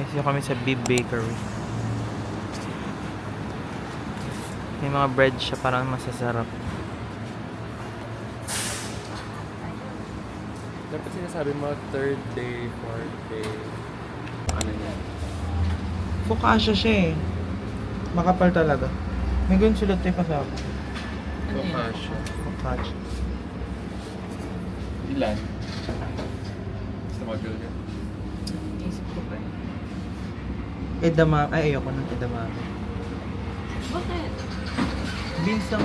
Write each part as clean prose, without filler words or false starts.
Guys, yung kami sa Bib Bakery. May mga bread siya, parang masasarap. Dapat sinasabi mo, third day, fourth day. Ano yan? Focaccia siya eh. Makapal talaga. May ganun sila tayo pa sa ako. Ano yun? Focaccia. Focaccia. Ilan? Gusto mo ka? Isip ko pa eh. Edamame. Ay, ayoko ng edamame. Bakit? Beans lang.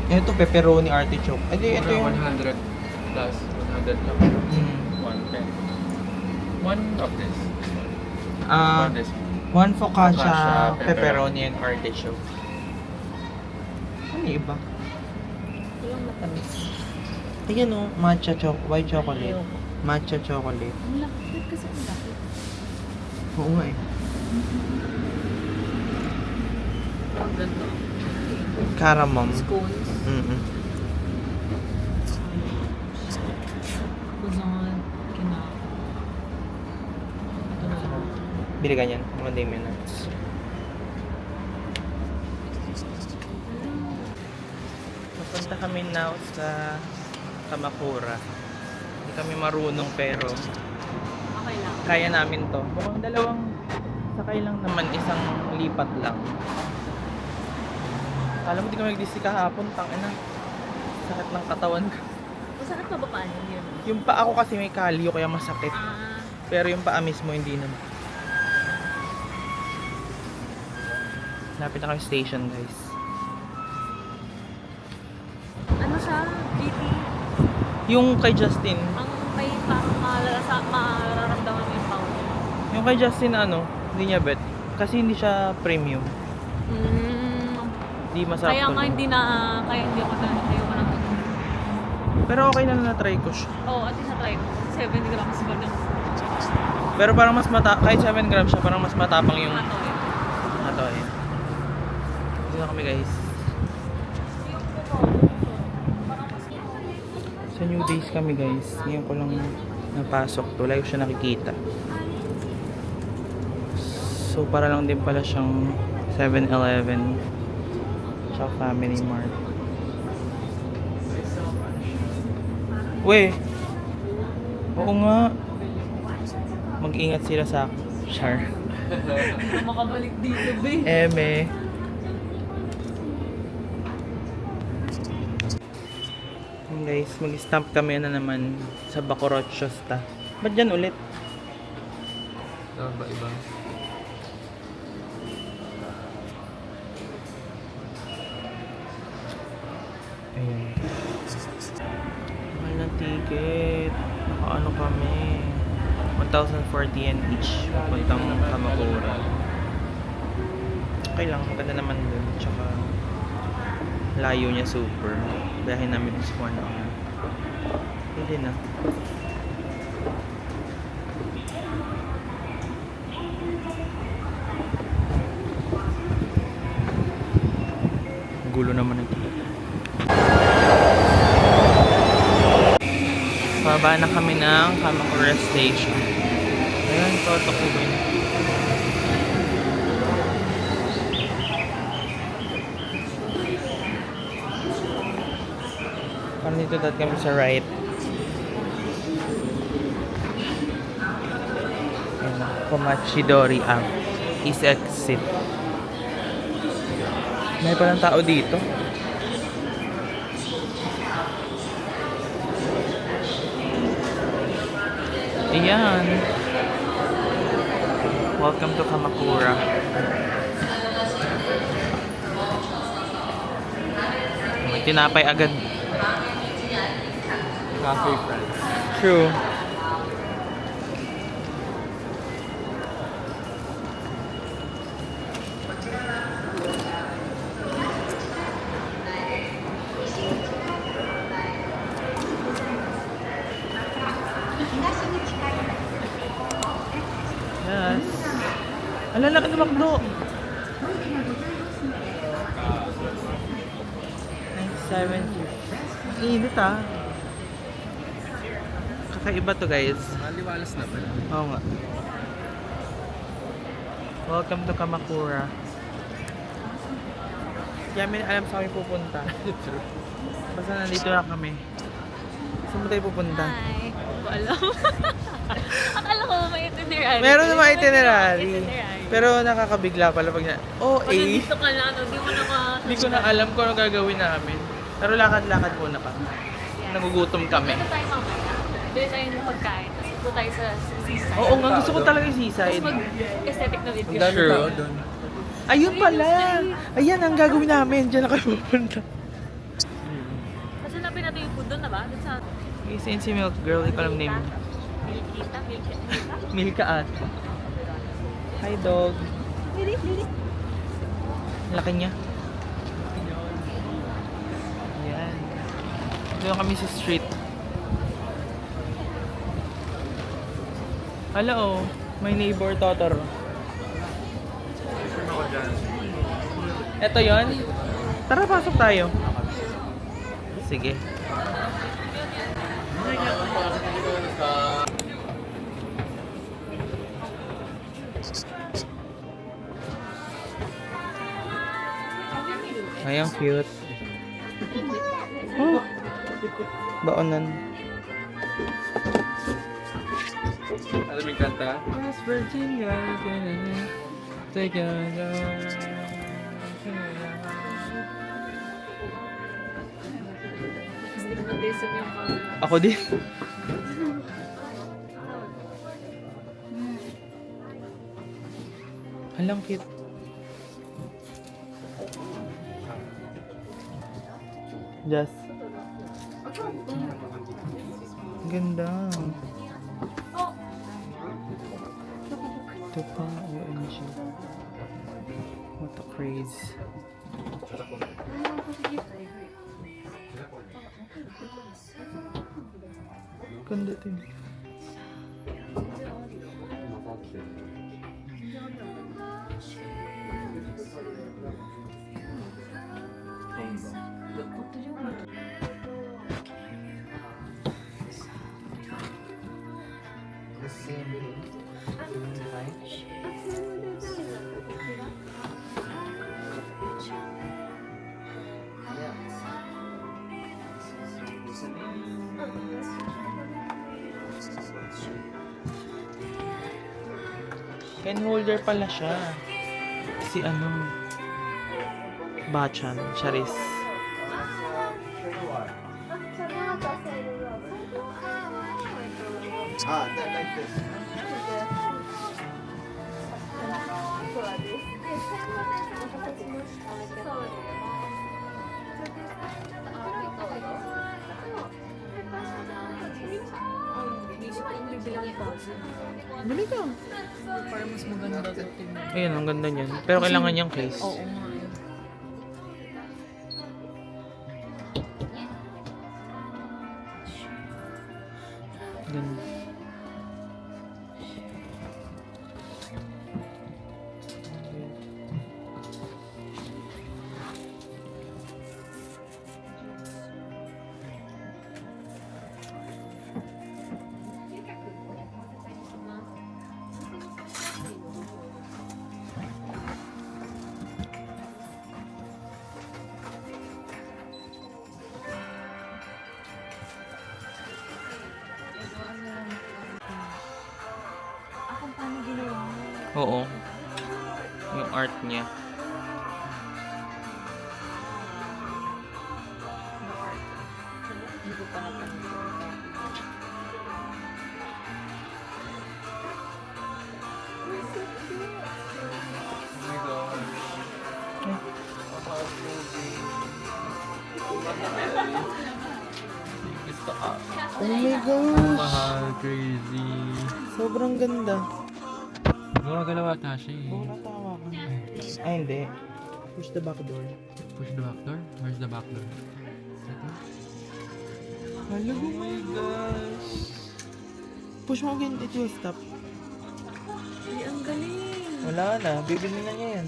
Ito, pepperoni artichoke. Ay, ito yung... 100 plus 100 lang. Mm. 110. One of this. Ah, One this. one focaccia, Focaccia, pepperoni, and artichoke. Ano yung iba? Walang matamis. Ayan o, matcha white chocolate. Ayoko. Matcha chocolate. Ang laki kasi ang laki. Oo nga eh. Ganito. Caramel. Scones. Kuzon. Kinako. Ito na lang. Bili ka niyan, mga Damien nuts. Napunta kami now sa Kamakura. Hindi kami marunong pero Okay lang. kaya namin to. Mukhang dalawang sakay lang naman, isang lipat lang. Alam mo, di kami nag-DC kahapon, tangina. Sakit ng katawan ko. Masakit pa ba paano yun? Yung paa ko kasi may kalyo kaya masakit. Ah, Pero yung paa mismo hindi naman. Lapit na kami station, guys. ano siya? GT? Yung kay Justin. Ang may mararamdaman mo yung pound. Yung kay Justin ano, hindi niya bet. Kasi hindi siya premium. Hindi masarap Kaya nga tulog. kaya hindi ako na Pero okay na na-try ko siya. Oo, at least na-try ko. 7 grams ba lang? Pero parang mas kahit 7 grams siya, parang mas matapang yung Ato eh. ato eh. Dito na kami, guys. Sa New Days kami, guys. Ngayon ko lang napasok to. Wala ko siya nakikita. So para lang din pala siyang 7-Eleven tsaka Family Mart. We! Oo nga. Mag-ingat sila sa akin. Char. Hindi na makabalik dito, be. Eme. Yun guys, mag-stamp kami na naman sa Bacolod Shosta. Ba't dyan ulit? Dapat ba iba? Ayun. Mahal ng ticket. Nakaano kami. 1,040 yen each. Puntang Kamakura. Okay lang, maganda naman dun. Tsaka layo niya super. Dahil namin sa 1 hour. Hindi na. Gulo naman ito. Baba na kami ng Kamakura Station. Ayan, Totokubin. Parang dito dati kami sa right. Ayan na, Komachidori Ave. East exit. May palang tao dito. Ayan. Welcome to Kamakura. May tinapay agad. Cafe friends. True. Yes. Ang lalaki ng McDo. 970. Init ah. Kakaiba to guys. Maliwalas na pala. Oo nga. Welcome to Kamakura. Kaya may alam sa kami pupunta. Basta nandito na kami. Saan mo tayo pupunta? Hi. Hindi ko alam. Akala ko may itinerary. Meron naman May itinerary. itinerary. Pero nakakabigla pala pag na... Oh, Pag eh. nandito ka na, hindi mo na Hindi ko na alam kung ano gagawin namin. Pero lakad-lakad muna kami. Nagugutom kami. Dito tayo mamaya. Dito tayo ng pagkain. Tapos dito tayo sa seaside. Oo nga, gusto ko talaga yung Tapos seaside. mag-aesthetic na video. Ang dami Sure. tao doon. Ayun pala! Ayan ang gagawin namin. Diyan na kayo pupunta. Kasi hanapin natin yung food doon na ba? Doon sa... Isa si Milk Girl, hindi ko alam name. Milkita? Milka at. Hi dog. Laki niya. Ayan. Doon kami sa street. Hala oh, my neighbor Totoro. Ito yon. Tara, pasok tayo. Sige. Ay, ang cute. Oh, baonan. Alam mo yung kanta? West Virginia, take a Stigmatism yung mga... Ako din. Halang cute. Just. Ganda. Ito pa, OMG. What a craze. Ganda din. Pen holder pala siya. Si ano? Bachan, Charis. Bili ka. Para mas maganda daw tingnan. Ayun, ang ganda niyan. Pero kailangan niyang case. Oo nga. Ganda. Akong paano ginawa mo? Oo. Yung art niya. Hindi ko pa napansin. Oh my gosh. Gusto ka. Oh my gosh! Mahal, crazy. Sobrang ganda. Gumagalaw ata siya eh. Oo, natawa ka. Ay, hindi. Push the back door. Push the back door? Where's the back door? Ito? Hello, oh my gosh. Push mo again, it will stop. Ay, ang galing. Wala na, bibili na niya yan.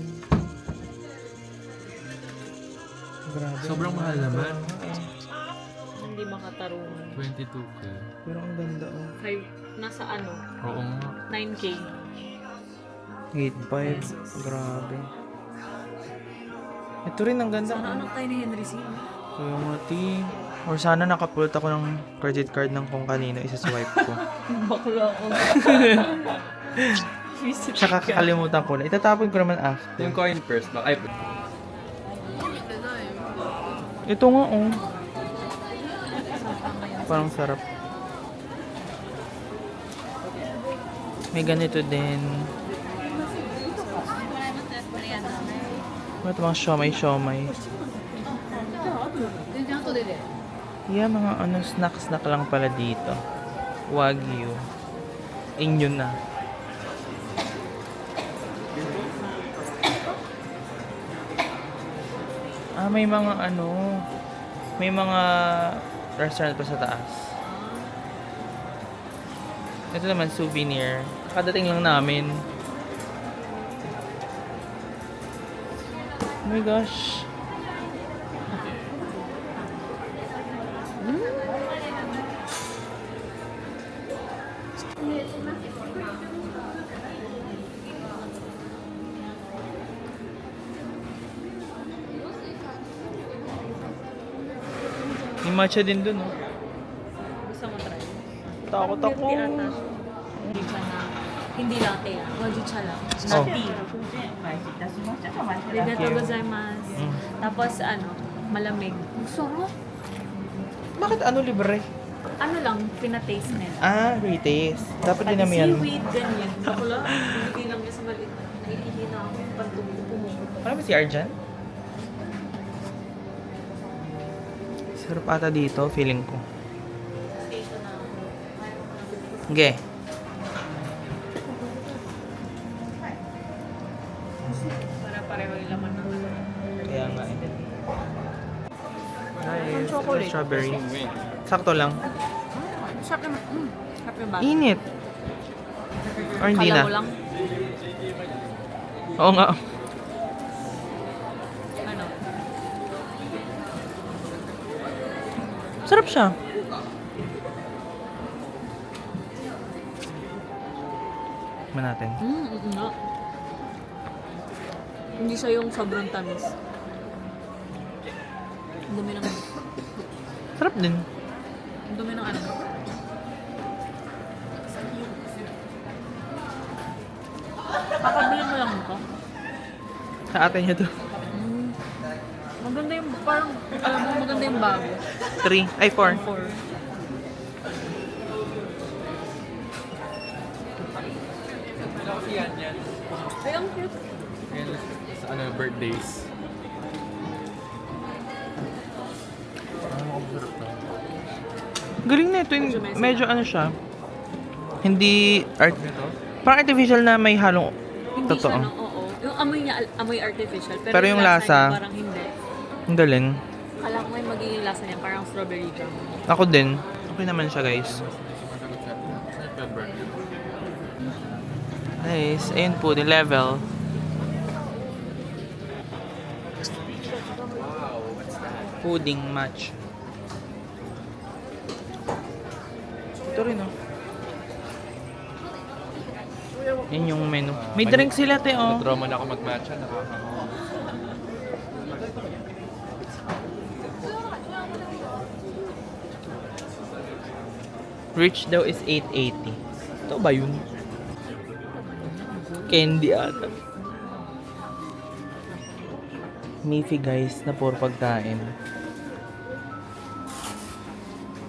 Grabe. Sobrang mahal naman. hindi makatarungan. 22K. Pero ang ganda oh. 5, nasa ano? Oo nga. 9K. 8.5. Grabe. Ito rin ang ganda. Sana anak tayo ni Henry C. Kaya nga, ti. Or sana nakapulot ako ng credit card ng kung kanino isa-swipe ko. Bakla ako. Tsaka kakalimutan ko na. Itatapon ko naman after. Yung coin purse ba? Ay, Ito nga oh. Parang sarap. May ganito din. Ito mga siomay. Yeah, mga ano, snack lang pala dito. Wagyu. Inyo na. May mga ano, may mga restaurant pa sa taas. Ito naman, souvenir. Kadating lang namin. Oh my gosh. May matcha din dun, oh. Gusto mo try? Takot ako. Hindi latte ah. Hojicha lang. Oh. Tea. Arigatou gozaimasu. Mm. Tapos ano, malamig. Ang sarap. Bakit ano libre? Ano lang, pinataste nila. Retaste. Dapat din Pati namin yan. seaweed, ganyan. Ako lang, hindi lang niya sa maliit. Naiihi na ako. Pantumupo. Ano ba si Arjan? Sarap ata dito, feeling ko. Dito na ako. Okay. Para pareho yung laman ng ano. Kaya nga eh. Nice. Chocolate. Strawberry. Sakto lang. Sarap naman. Sarap yung bata. Init. Or hindi Kala na? mo lang. Oo nga. Ano? Sarap siya. Tikman natin. No. Hindi siya yung sobrang tamis. Ang dumi ng... Sarap din. Ang dumi ng ano. Kakabili mo lang ito. Sa atin niya to. Maganda yung, parang, alam mo, maganda yung bago. 3. Ay, 4. 4. Ay, ang cute. Sa ano, birthdays. Galing na ito. Medyo ano siya. Hindi art. Parang artificial na may halong Hindi totoo. siya, no? Oo. Yung amoy niya, amoy artificial. Pero yung lasa, niya parang hindi. Ang galing. Kala ko may magiging lasa niya, parang strawberry jam. Ako din. Okay naman siya, guys. Nice. Ayun po, the level. Pudding match. Ito rin, oh. Yan yung menu. May drink sila, te, oh. Na-trauma na ako mag-matcha. Nakakakawa. Rich daw is 880. Ito ba yun? Candy ata. Miffy guys, na puro pagkain.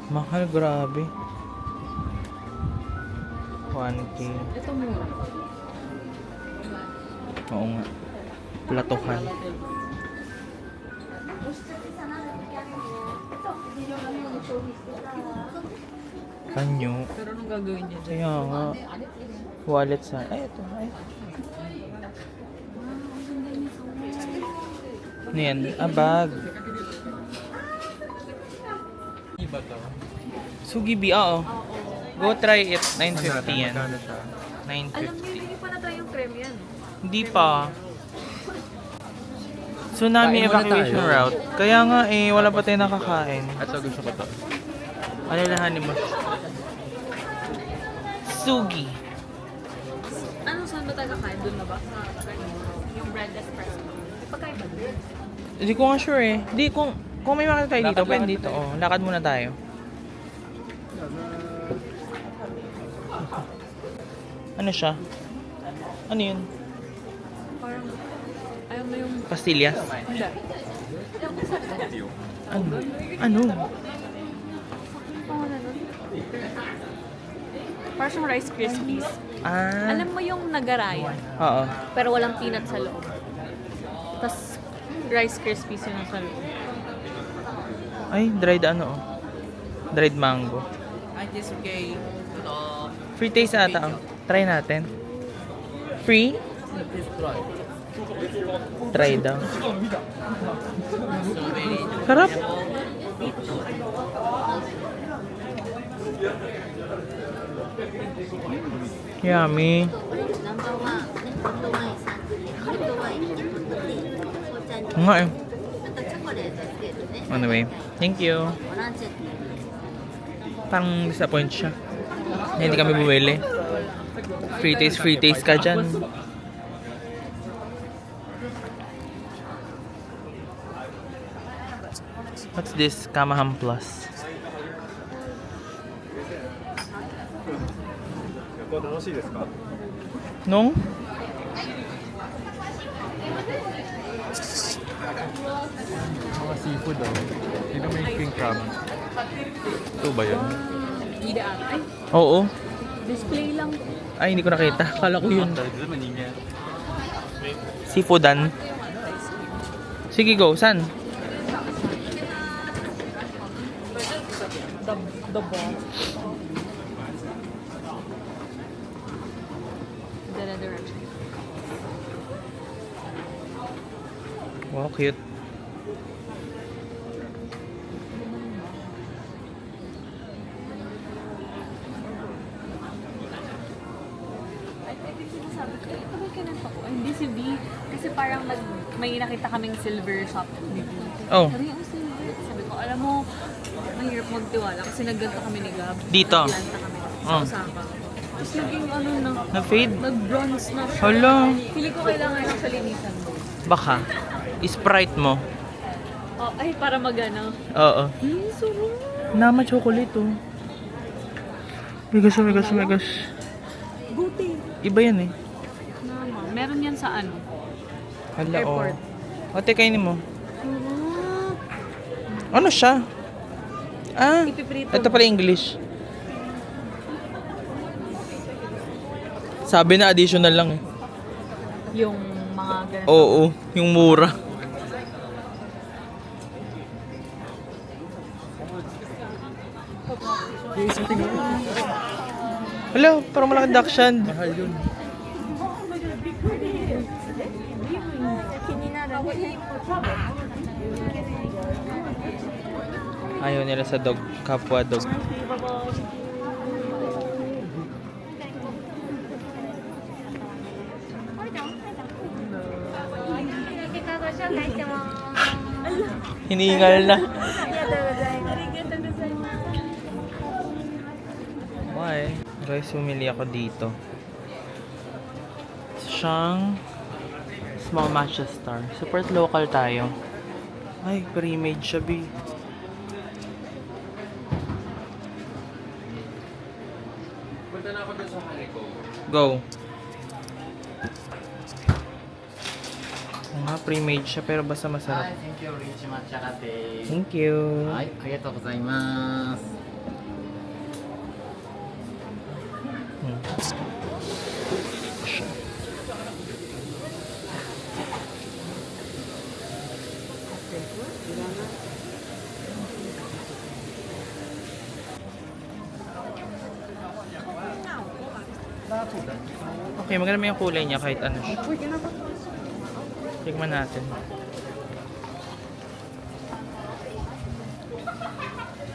Mahal, grabe. 1K. Ito mura. Oo nga. Platuhan. Kanyo. Pero anong gagawin niya dyan? Kaya nga. Wallet sa... Ay, ito. Ay. Ano yan? Ah, bag. Iba to. Sugibi, oo. Go try it. 950 yan. Magkano siya? Alam niyo, 950. hindi pa na-try yung cream yan. Hindi pa. Tsunami Kain muna evacuation tayo. route. Kaya nga eh, wala pa tayong nakakain. Ito gusto ko to. Ano lahanin mo? Sugi. Ano, saan ba tayo kakain? Doon na ba? Yung bread espresso. Pagkain ba doon? Hindi ko nga sure eh. Hindi, kung may makita tayo dito, Lakad, pwede lakad dito. tayo. Oh, lakad muna tayo. Ano siya? Ano yun? Parang, ayaw mo yung... Pastillas? Hindi. Ano? Ano? Pangalan nun? Parang siyang Rice Krispies. Ah. Alam mo yung nagarayan, Oo. pero walang peanut sa loob. Tapos, Rice Krispies yun sa loob. Ay, dried ano oh. Dried mango. Free taste ata oh. Try natin. Free? Try daw. Sarap. Yummy. ナンバーワン、ホットワイン3種類、ホットワインにホットティー、紅茶に、 Nga eh. あとチョコレートつけるね。 Anyway, thank you. オランジェット。 Parang disappoint siya. Hindi kami bumili. Free taste ka dyan. What's this? Kamaham Plus. Nung? Mga seafood oh. Sino may king crab? Ito ba yun? Hindi ata. Ay, Oo. display lang. Ay, hindi ko nakita. Kala ko yun. Seafoodan. Sige, go. San? The ball. The direction. Wow, cute. Sabi ko, ito ba kinanta ko? Ay, hindi si V. Kasi parang may nakita kaming silver shop ni V. Oh. Sabi niya, silver. Sabi ko, alam mo, mahirap magtiwala kasi nagganto kami ni Gab. Dito? Naglanta kami sa Oh. Osaka. Tapos naging ano na, Nag-fade? nag-bronze na siya. Hala. Pili ko kailangan ng salinisan mo. Baka. Sprite mo. Oh, ay, para magana. Oo. Sarap. Nama chocolate oh. My gosh, oh my gosh, oh my gosh. Buti. Iba yan eh. Nama. Meron yan sa ano? Hala oh. Airport. O, tekainin mo. Sarap. Ano siya? Ah, Ipiprito. ito pala English. Sabi na additional lang eh. Yung mga ganito. Oo, yung mura. Yung isa tingnan mo. Hala, parang malaking Dakshan. Mahal yun. Ayaw nila sa dog, kapwa dog. Hinihingal na. Why? Guys, bumili ako dito. Siyang small matcha star. Support local tayo. Ay, pre-made siya, B. Punta na ako dun sa Harico. Go. Oo nga, pre-made siya pero basta は masarap. い、Thank you, Rich Matcha Latte。 Thank you. はい、ありがとうございます。 Hmm. Okay, maganda yung kulay niya kahit ano siya. Tignan natin.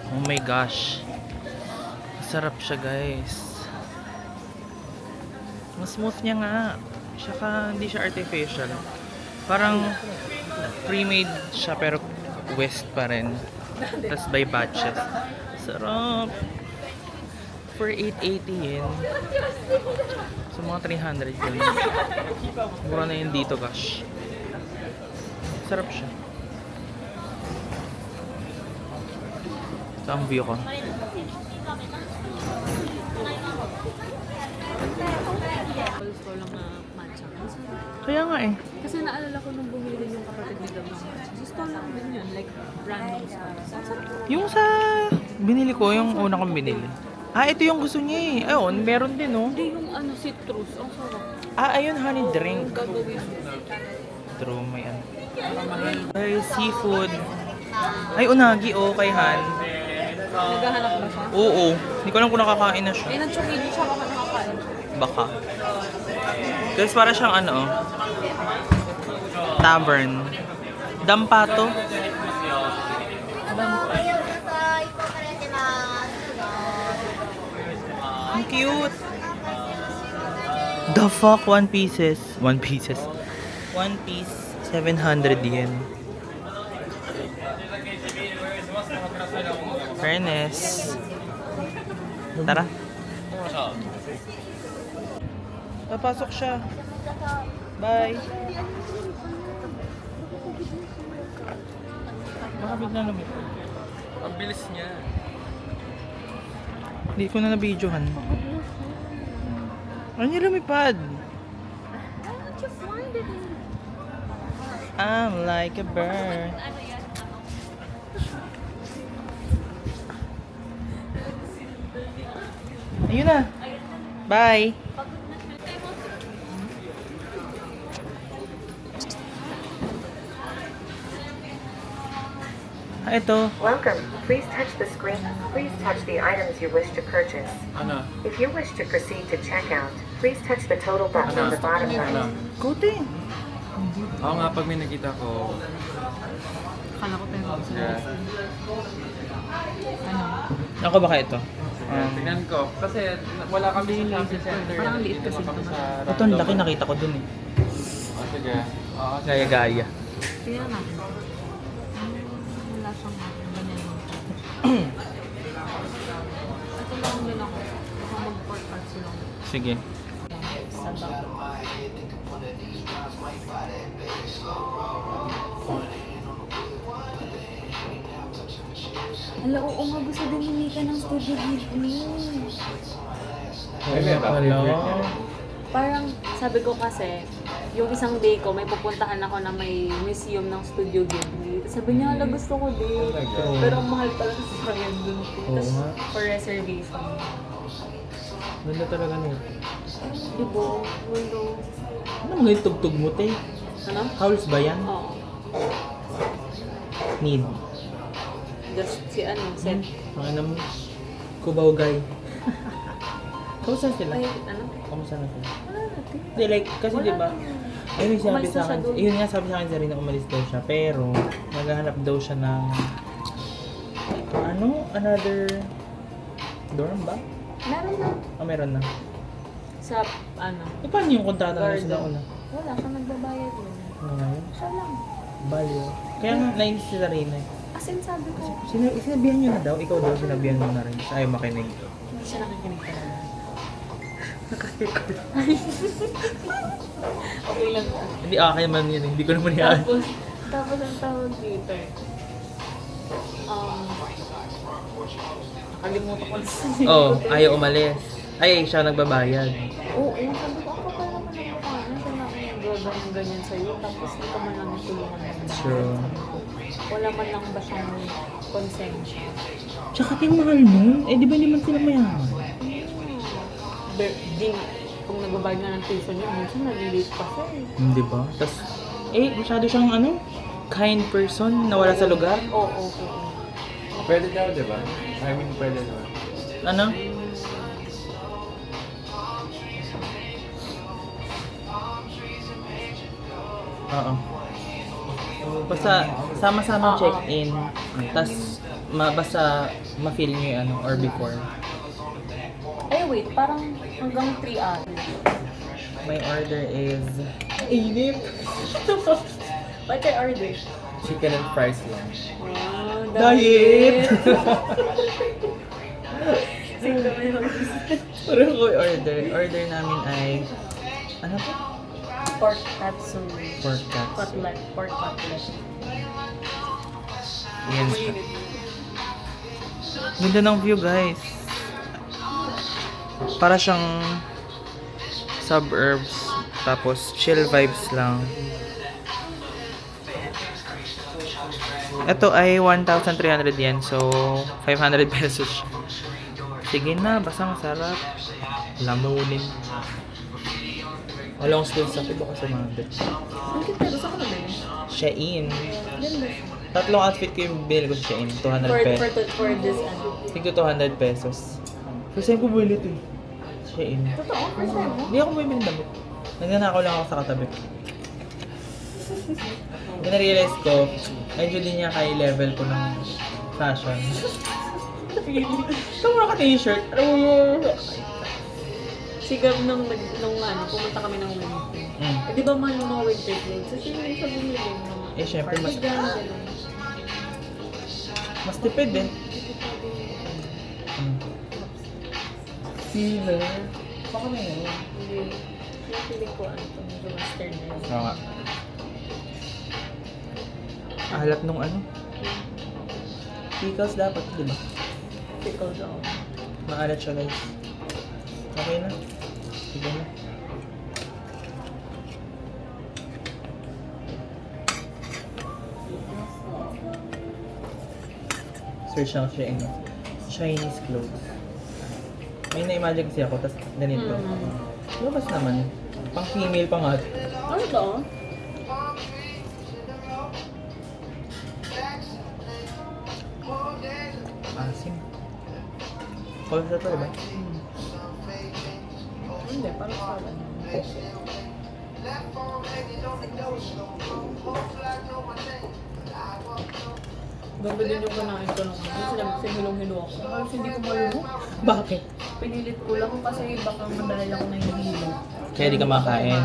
Oh my gosh. Masarap siya, guys. Mas smooth niya nga. Saka hindi siya artificial. Parang Pre-made siya pero west pa rin. Tapos by batches. Sarap! For 880 yen. So mga 300 yun. Mura na yun dito, gosh. Sarap siya. Ito ang view ko. Gusto lang na matcha. Kaya nga eh. Kasi naalala ko nung bumili yung kapatid ni Dam ng matcha. Gusto lang din yun. Like, random stuff. Yung sa binili ko, yung una kong binili. Ah, ito yung gusto niya eh. Ayun, meron din oh. Hindi yung ano, citrus. Ang sarap. Ah, ayun, honey drink. Gagawin. True, may ano. Ay, seafood. Ay, unagi oh, kay Han. Naghahanap ba siya? Oo. Hindi ko alam kung nakakain na siya. Eh, nag-chokiji siya baka nakakain. Baka. Kasi para siyang ano oh. Tavern. Dampato. Ang cute. The fuck, one pieces. One pieces. One piece, 700 yen. Fairness. Tara. Papasok siya. Bye. Baka bigla lumipad. Ang bilis niya. Hindi ko na nabidyohan. Ano niya lumipad? I'm like a bird. Ayun na. Bye. Ah, ito. Welcome. Please touch the screen. Please touch the items you wish to purchase. Ano? If you wish to proceed to checkout, please touch the total button on the bottom Ano? right. Kote. Oo nga, pag may nakita ko. Akala ko tayo mag Yeah. Ano? Ako baka ito. Tingnan ko. Kasi wala kami sa shopping center. Parang liit kasi Wala kami ito. sa Ito, ang laki nakita ko dun eh. Oh, sige. Oo, sige. Gaya-gaya. Tingnan natin. Wala siyang ganyan. Ito lang din ako. Baka mag-pork parts lang. Sige. Ala, oo nga, gusto din ni Mika ng Studio Ghibli. Ay, may ba? Hello. Parang, sabi ko kasi, yung isang day ko, may pupuntahan ako na may museum ng Studio Ghibli. Sabi niya, ala, gusto ko din. Pero ang mahal pala sa sayang dun. Tapos, nga. for reservation. Ganda talaga nito. Ibo, mundo. Ano mga yung tugtog mo, te? Ano? Howls ba yan? Oo. Need. Just si ano, set. Ang ano mo? Kubaw guy. Kamusta sila? Ay, ano? Kamusta na sila? Wala natin. Hindi, like, kasi Wala diba, naman. ayun yung sinabi Umalis sa na siya akin, dun. yun nga sabi sa akin sa Rina, umalis daw siya, pero maghahanap daw siya ng, ano, another dorm ba? Meron na. Ah, meron na. Sa, ano, E paano yung kontrata na Garden. sila una? wala siya nagbabayad yun. Ano nga yun? Siya lang. Value. Kaya nga, nainis si Sarina eh. As in, sabi ko, Sinabihan nyo na daw, ikaw daw sinabihan mo na rin. Ayaw makinig. hindi siya nakikinig talaga. Okay lang. Hindi, akin naman yun eh. Hindi ko naman yan. Tapos ang tawag dito. Nakalimutan ko na sa Oh, ayaw umalis. Ay, siya nagbabayad. Oo, sabi ko, ako pa naman ang mukhaan. Kaya ako ganyan sa'yo. Tapos hindi ka man lang tulungan ng bahay. True. Wala man lang ba siyang konsensya. Tsaka yung mahal nun. Eh, di ba naman sila mayaman? Din, kung nagbabayad nga ng tuition niya, minsan nalilate pa siya eh. Di ba? Tapos, masyado siyang ano, kind person na wala sa lugar. Oo. Pwede daw, di ba? I mean, pwede daw. Ano? Oo. Basta, sama-sama check-in. Tapos, basta ma-feel nyo yung ano, or before. Ay, wait, parang hanggang 3 hours. My order is... Inip! Ba't kayo order? Chicken and fries lang. Ah, Diet! Sige kami Parang ko order. Order namin ay... Ano to? pork katsu. Pork cuts. Cutlet. Pork cutlet. Yan siya. Ganda ng view, guys. Para siyang suburbs. Tapos chill vibes lang. Ito ay 1,300 yen. So, 500 pesos siya. Sige na, basta masarap. Lamunin. Walang school sa akin, baka sumabit. Ang cute pero saan ko na ba yun? Shein. Ganda. Tatlong outfit ko yung binili ko sa Shein. 200 For pesos. this ano. Tigto 200 pesos. First time ko bumili ito eh. Shein. Totoo? First time mo? Hindi ako bumili ng damit. Nagnanakaw lang ako sa katabi. Then na-realize ko, medyo din niya kay level ko ng fashion. Ito mo ka t-shirt. Sigab nung ano, pumunta kami ng winter. Eh, di ba mahal yung mga winter clothes? Kasi yung sa bumili mga Eh, syempre, mas- cardigan, gano'n. Mas tipid eh. Fever. Baka may ano. Hindi. Yung feeling ko ano to, medyo western na yun. Oo nga. Alat nung ano. Pickles dapat, di ba? Pickles ako. Maalat siya, guys. Okay na. Sige na. Search lang siya in Chinese clothes. May na-imagine kasi ako, tas ganito. Labas naman. Pang female pa nga. Ano to? Asim. False na to, diba? Hindi, parang sa ano. Ganda din yung kanain ko nung sinabi sa hilong-hilo ako. Halos hindi ko malunok. Bakit? Pinilit ko lang kasi baka madali ako na hilo. Kaya di ka makain.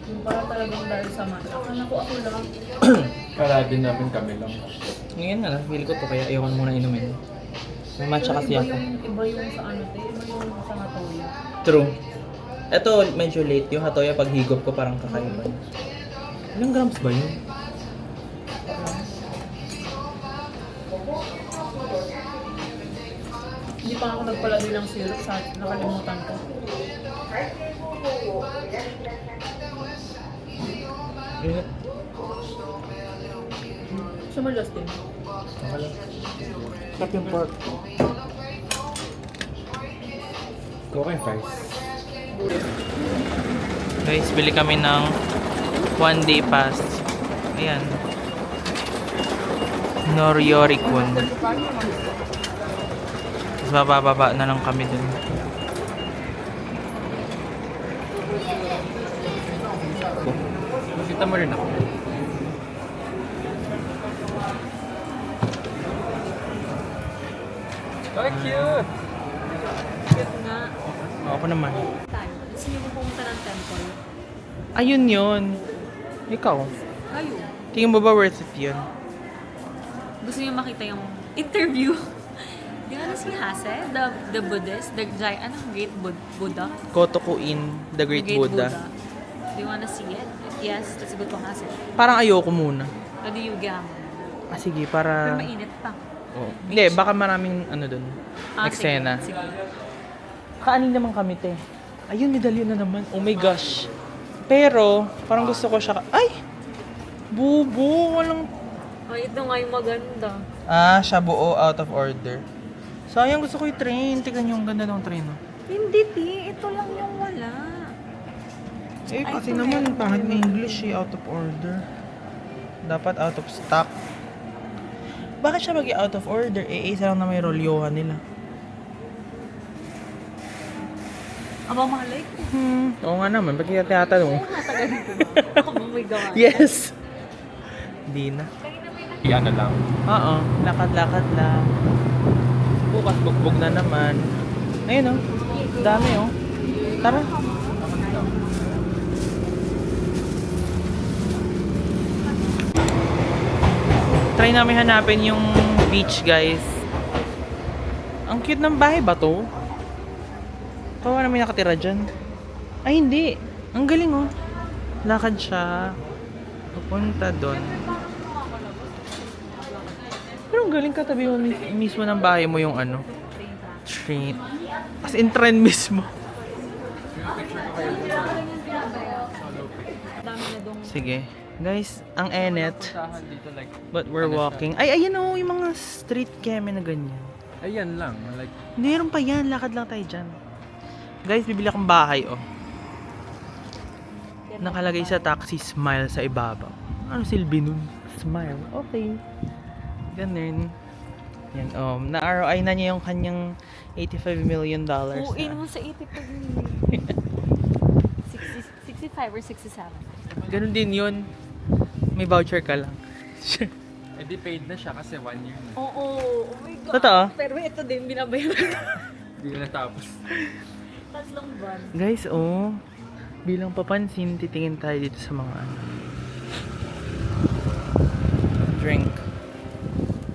Yung parang talagang dahil sa mata. Akala ko ako lang. Kala din namin kami lang. Ngayon na, feel ko to, kaya ayoko na muna inumin. May matcha kasi Iba ako. iba yung sa ano, iba yung sa Hatoya. True. Ito, medyo late. Yung hatoya, pag higop ko, parang kakaiba. Ilang grams ba yun? Hindi pa ako nagpalagay ng syrup sa nakalimutan ko. Init. Gusto mo Justin? Sarap yung pork. Coke and fries. Guys, bili kami ng 1 day pass. Ayan. Noryori-kun. Tapos bababa na lang kami dun. Makita mo rin ako. Oh, cute! Cute nga. Ako naman. Tayo. Gusto niyo mo pumunta ng temple? Ayun yun. Ikaw. Kayo. Tingin mo ba worth it yun? Gusto niyo makita yung interview? Di ba na si Hase? The Buddhist? The giant, Great Buddha? Kotokuin, the Great Buddha. Do you wanna see it? Yes, that's a good Hase. Parang ayoko muna. O do you gamma? Ah, sige, Pero para... mainit pa. Oh. Hindi, baka maraming ano dun. Eksena. Sige. Kaanin naman kami, te. Ayun, medalyon na naman. Oh my gosh. Pero, parang gusto ko siya... Ay! Bubo! Walang... Ay, ito nga yung maganda. Ah, siya buo, out of order. Sayang, gusto ko yung train. Tignan niyo, ang ganda ng train, oh. Hindi, Ti. Ito lang yung wala. Eh, kasi naman, pangit na English, eh. Out of order. Dapat out of stock. Bakit siya mag-out of order? Eh, isa lang na may rolyohan nila. Aba, malay ko. Oo nga naman, ba't kaya tinatanong? Matagal dito ba? Ako ba may gawa? Yes! Di na. Iyan na lang. Oo, lakad-lakad lang. Bukas bugbog na naman. Ayun oh, dami oh. Tara. Try namin hanapin yung beach, guys. Ang cute ng bahay ba to? Kawa na may nakatira dyan. Ay, hindi. Ang galing, oh. Lakad siya. Pupunta doon. Pero ang galing, katabi mo mismo ng bahay mo yung ano. Train. As in, train mismo. Sige. Guys, ang enet. Puntahan dito like, But we're walking. Ay, ayan, oh. Yung mga street keme na ganyan. ayan lang. Like, Meron pa yan. Lakad lang tayo dyan. Guys, bibili akong bahay, oh. Nakalagay sa taxi, smile sa ibabaw. Ano silbi nun? Smile. Okay. Ganun. Yan, na-ROI na niya yung kanyang $85 million. Oo, Na. naman sa 85 65 or 67. Ganun din yun. May voucher ka lang. edi paid na siya kasi 1 year na. Oo, oh my God. Totoo? Pero ito din, binabayaran. Hindi ko natapos. Tatlong buwan. Guys, bilang papansin, titingin tayo dito sa mga ano. Drink.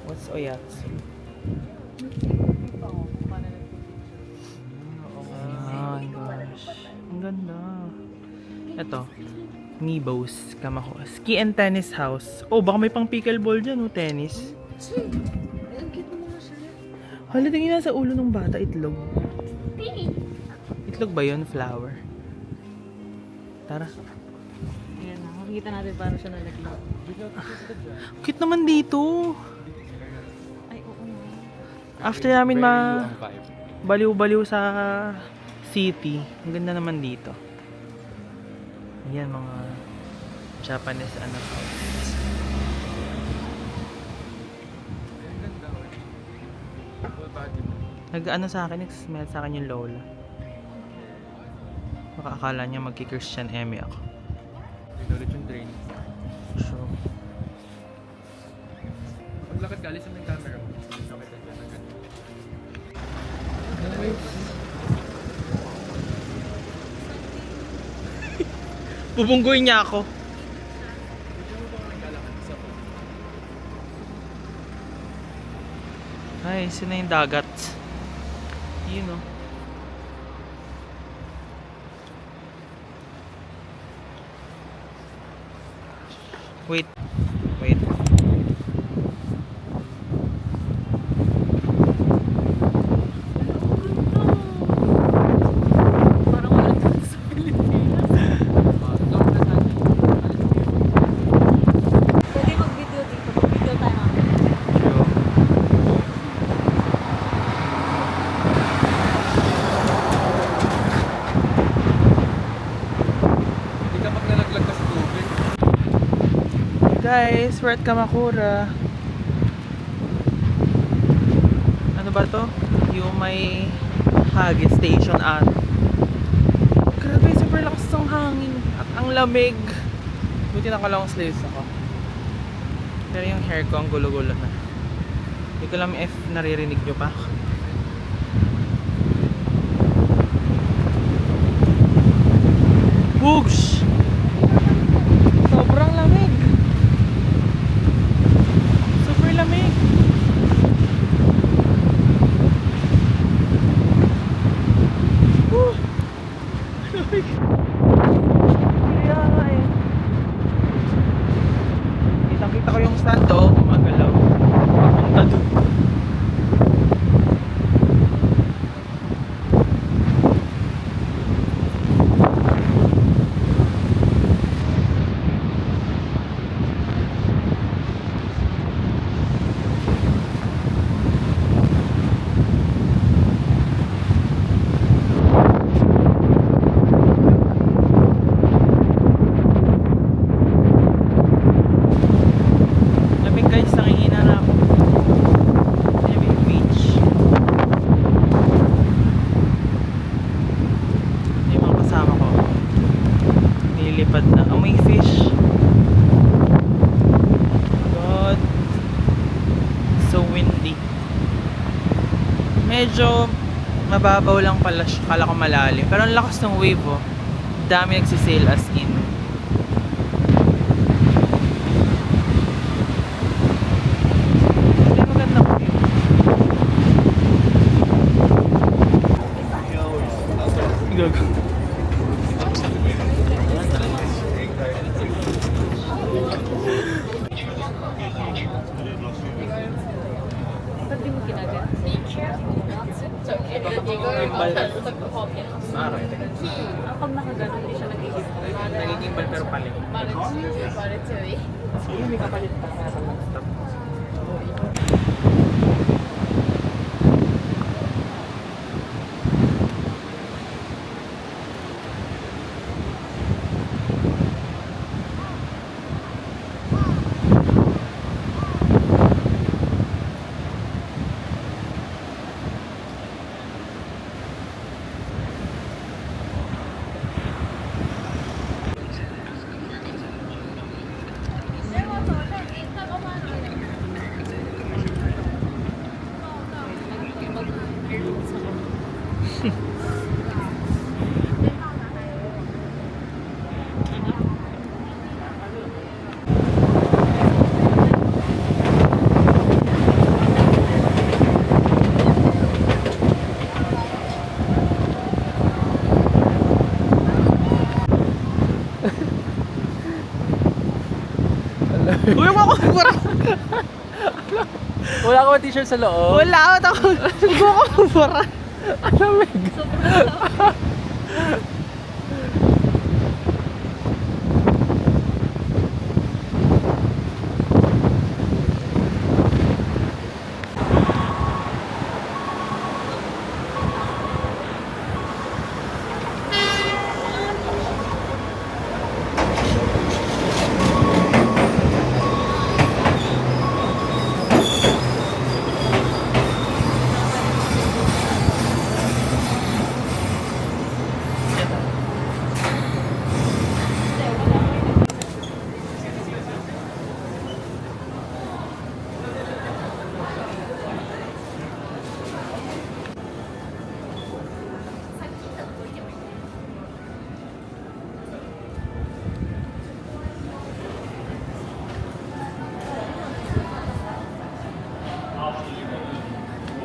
What's oyatsu? Oh my gosh. Ang ganda. Ito. Mibos, Kamako. Ski and tennis house. Oh, baka may pang pickleball dyan, tennis. Hala, tingin na sa ulo ng bata, itlog. Itlog ba yun? Flower. Tara. Ayan na, makikita natin paano siya nalaglag. Cute naman dito. Ay, oo nga. After namin Very you ang vibe. baliw-baliw sa city, ang ganda naman dito. Ayan, mga Japanese ano. Full body mo. Nag-ano sa akin, nag-smell sa akin yung lola. Baka akala niya magki-Christian Emmy ako. Yun ulit yung drain. So, Paglakad ka, alisin mo yung camera mo. Kapit na dyan agad. bubunggoy niya ako. Ay, sino yung dagat? Yun, oh. Wait. Wait. Parang wala dito sa Pilipinas. Pwede mag-video dito. Mag-video tayo mamaya. True. Hindi ka nalaglag ka sa tubig. Guys, we're at Kamakura. Ano ba to? Yung may Hagi Station at grabe, super lakas ng hangin at ang lamig. Buti naka-long sleeves ako. Pero yung hair ko ang gulo-gulo na. Hindi ko alam if naririnig nyo pa. Whoosh! Sobrang lamig. Super lamig. Woo! Lamig. Kaya nga eh. Kitang-kita ko yung stand gumagalaw. Papunta doon. Lamig guys, nangihina na ako. Ayan yung beach. Yung mga kasama ko. Nililipad na. Amoy fish. God. So windy. Medyo mababaw lang pala siya. Kala ko malalim. Pero ang lakas ng wave, oh. Dami nagsisail as in. Gago. Ba't di mo kinagat? Bal. Pag nakaganon, hindi siya nagiging. Nagiging bal pero palit. Sige, may kapalit pa. Stop. Uy, ako parang Wala ka ba t-shirt sa loob? wala ako. Ako parang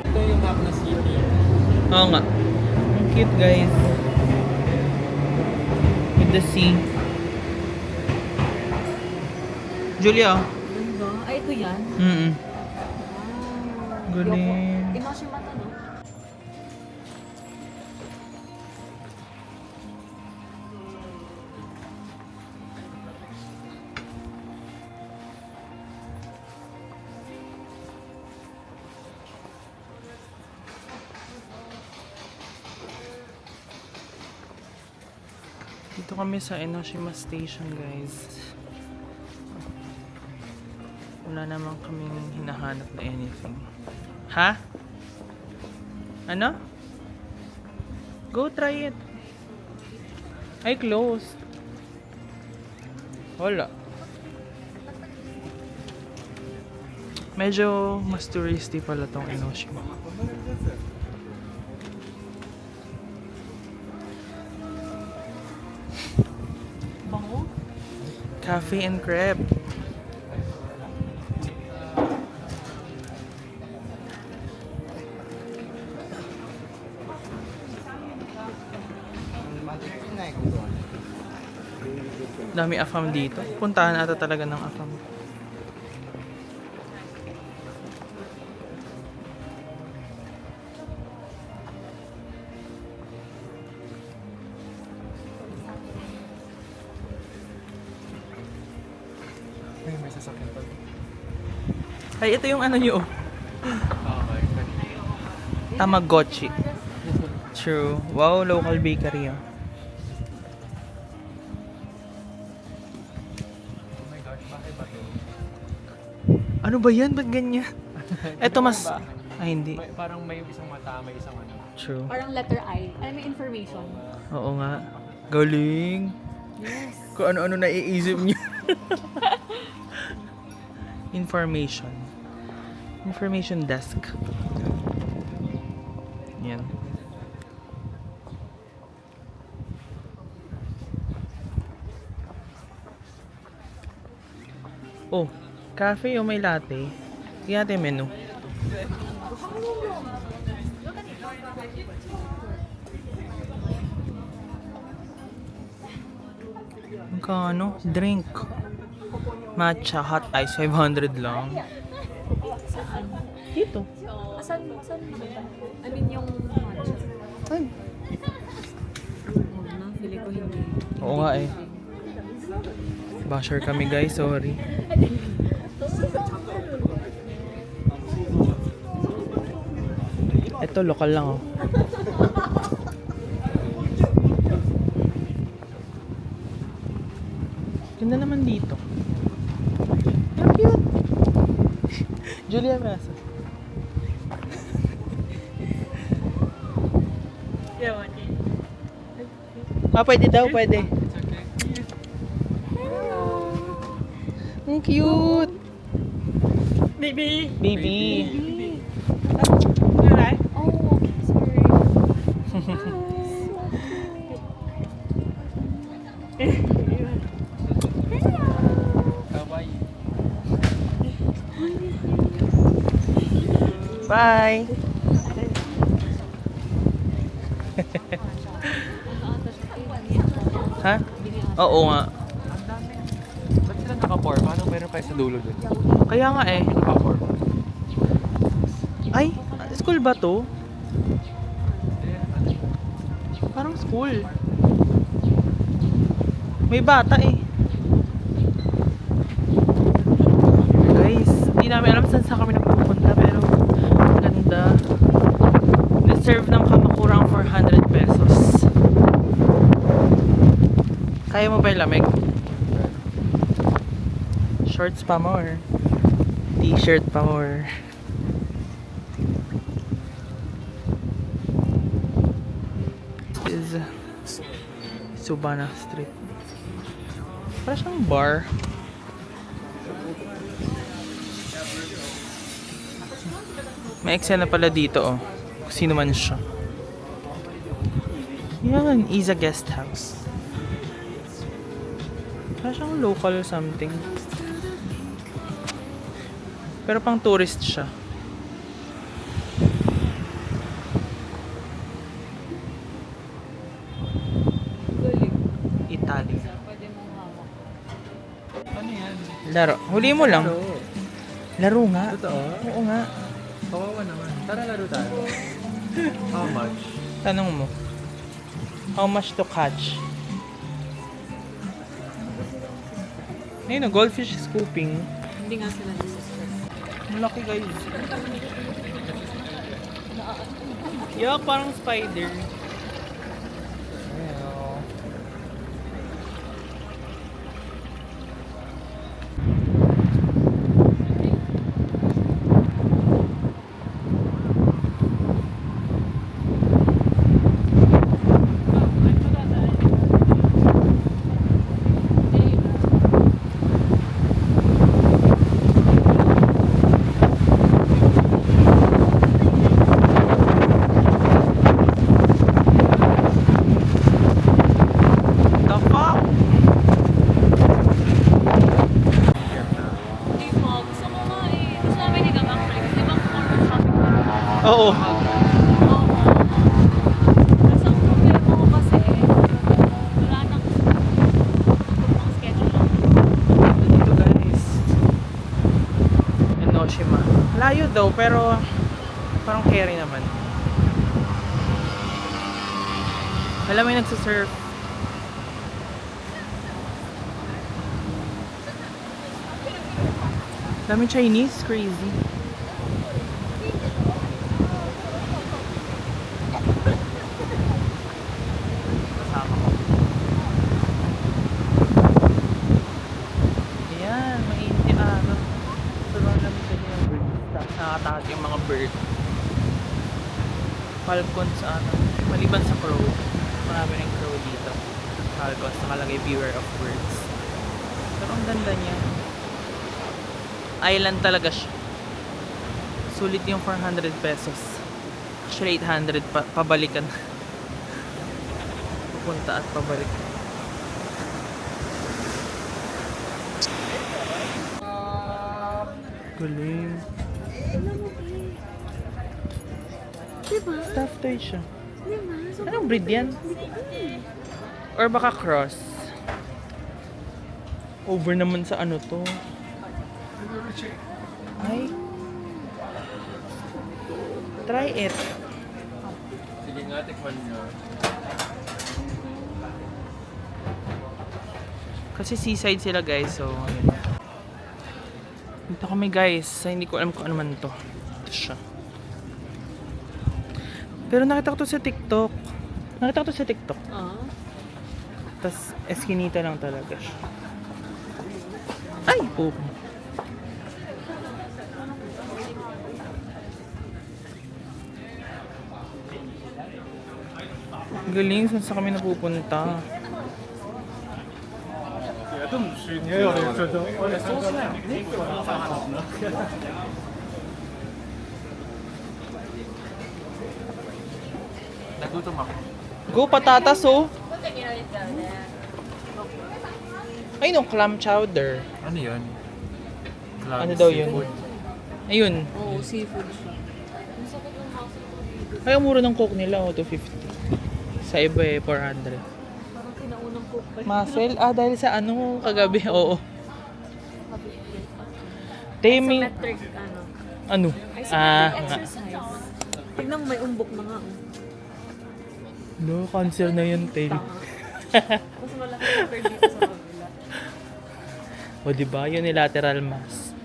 Ito yung map na city. Oo nga. Ang cute, guys. With the sea. Julia. Ganda. Ay, ito yan. Mm-mm. Wow. Galing. Inoshimata, no? Dito kami sa Enoshima Station, guys. Wala naman kaming hinahanap na anything. Ha? Ano? Go try it. Ay, closed. Wala. Medyo mas touristy pala tong Enoshima. Bango? Cafe and Crab. Dami afam dito. Puntahan ata talaga ng afam. Ay, may sasakyan pa. Ay, ito yung ano nyo. Okay. Tamagotchi. True. Wow, local bakery. Oh my gosh, bakit ba ito? Ano ba yan? Ba't ganyan? Ito mas... Ay, hindi. Parang may isang mata, may isang ano. True. Parang letter I. Ay, may information. Oo nga. Galing. Yes. Kung ano-ano naiisip niyo. Information. Information desk. Yan. Oh, cafe o may latte? Tingnan natin yung menu. Magkano? Drink. Matcha hot ice, 500 lang. Dito. Saan nakita? I mean, yung matcha. Ay. Huwag na, feeling ko hindi. Oo nga eh. Basher kami guys, sorry. Ito, lokal lang oh. Ganda naman dito. Ang cute. Julia Mesa. Pwede daw, pwede. Ang cute. Baby. Baby. Oh, okay, sorry. Bye. Ha? Oo nga. Ba't sila naka-pour? Paano meron kayo sa dulo dun? Kaya nga eh. Naka-pour. Ay, school ba to? Parang school. May bata eh. Guys, hindi namin alam saan kami nagpupunta pero ang ganda. Deserve ng Kamakura ang 400 pesos. Kaya mo ba yung lamig? Shorts pa more. T-shirt pa more. This is Subana Street. Parang siyang bar. May eksena pala dito oh. Kung sino man siya. Yan, Isa Guest House. Parang siyang local something. Pero pang tourist siya. Italy. Ano yan? Laro. Huli mo lang. Laro nga. Totoo? Oo nga. Kawawa naman. Tara laro tayo. How much? Tanong mo. How much to catch? Ayun, goldfish scooping. Hindi nga sila nasa-stress. Malaki guys. Yak, parang spider. Ayan, oh. The fuck? Hindi po, gusto ko nga eh. Gusto namin ni Gamang Flex. Di ba corner shopping ko? Oo. Oo. Tapos ang problema ko kasi, wala nang pang schedule lang. Dito guys. Enoshima. Layo daw pero parang carry naman. Alam mo yung nagsasurf. Daming Chinese, crazy. Kasama ko. Ayan, mainit yung araw. Sobrang lamig kasi yung birds. Tapos nakakatakot yung mga bird. Falcon sa ano. Maliban sa crow. Marami rin crow dito. Falcon, nakalagay beware of birds. Pero ang ganda niya. Island talaga siya. Sulit yung 400 pesos. Actually 800 pabalikan. Pupunta at pabalik. Galing. Diba? Stuff toy siya. Diba? So, Anong breed yan? Or baka cross? Over naman sa ano to. Ay. Try it. Sige nga, tikman nyo. Kasi seaside sila guys, so ayun. Dito kami guys, hindi ko alam kung ano man to. Ito siya. Pero nakita ko to sa TikTok. Ah. Tapos eskinita lang talaga siya. Ay! Po. Galing, saan sa kami napupunta? Nagutom ako. Go, patatas oh! Ay, no, clam chowder. Ano yun? Clam Ano daw yun? seafood. Ayun. Oo, seafood siya. Ang sakit ng house. Ay, ang mura ng coke nila, oh, 250. Sa iba eh, 400. Parang kinaunang cook pa. Muscle? Ah, dahil sa ano, kagabi, oo. Taming, Isometric, ano. ano? Ah, nga. Exercise. Tignan mo, may umbok na nga. Oh. No, cancer na yun, tail. Mas malaki yung per dito sa kabila. O, diba? Unilateral mass.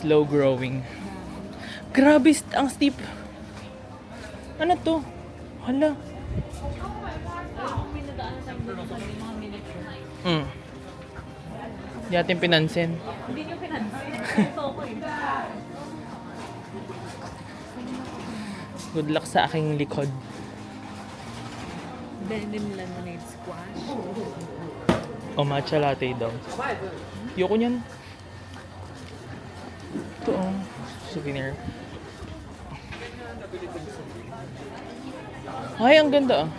Slow growing. Grabe, ang steep. Ano to? Hala. Kung pinadaan sa mga miniature. Hindi natin pinansin. Hindi nyo pinansin. Ito ko eh. Good luck sa aking likod. Denim lemonade squash. O, matcha latte daw. Yoko niyan. Ito, oh. Souvenir. Ay, ang ganda ah.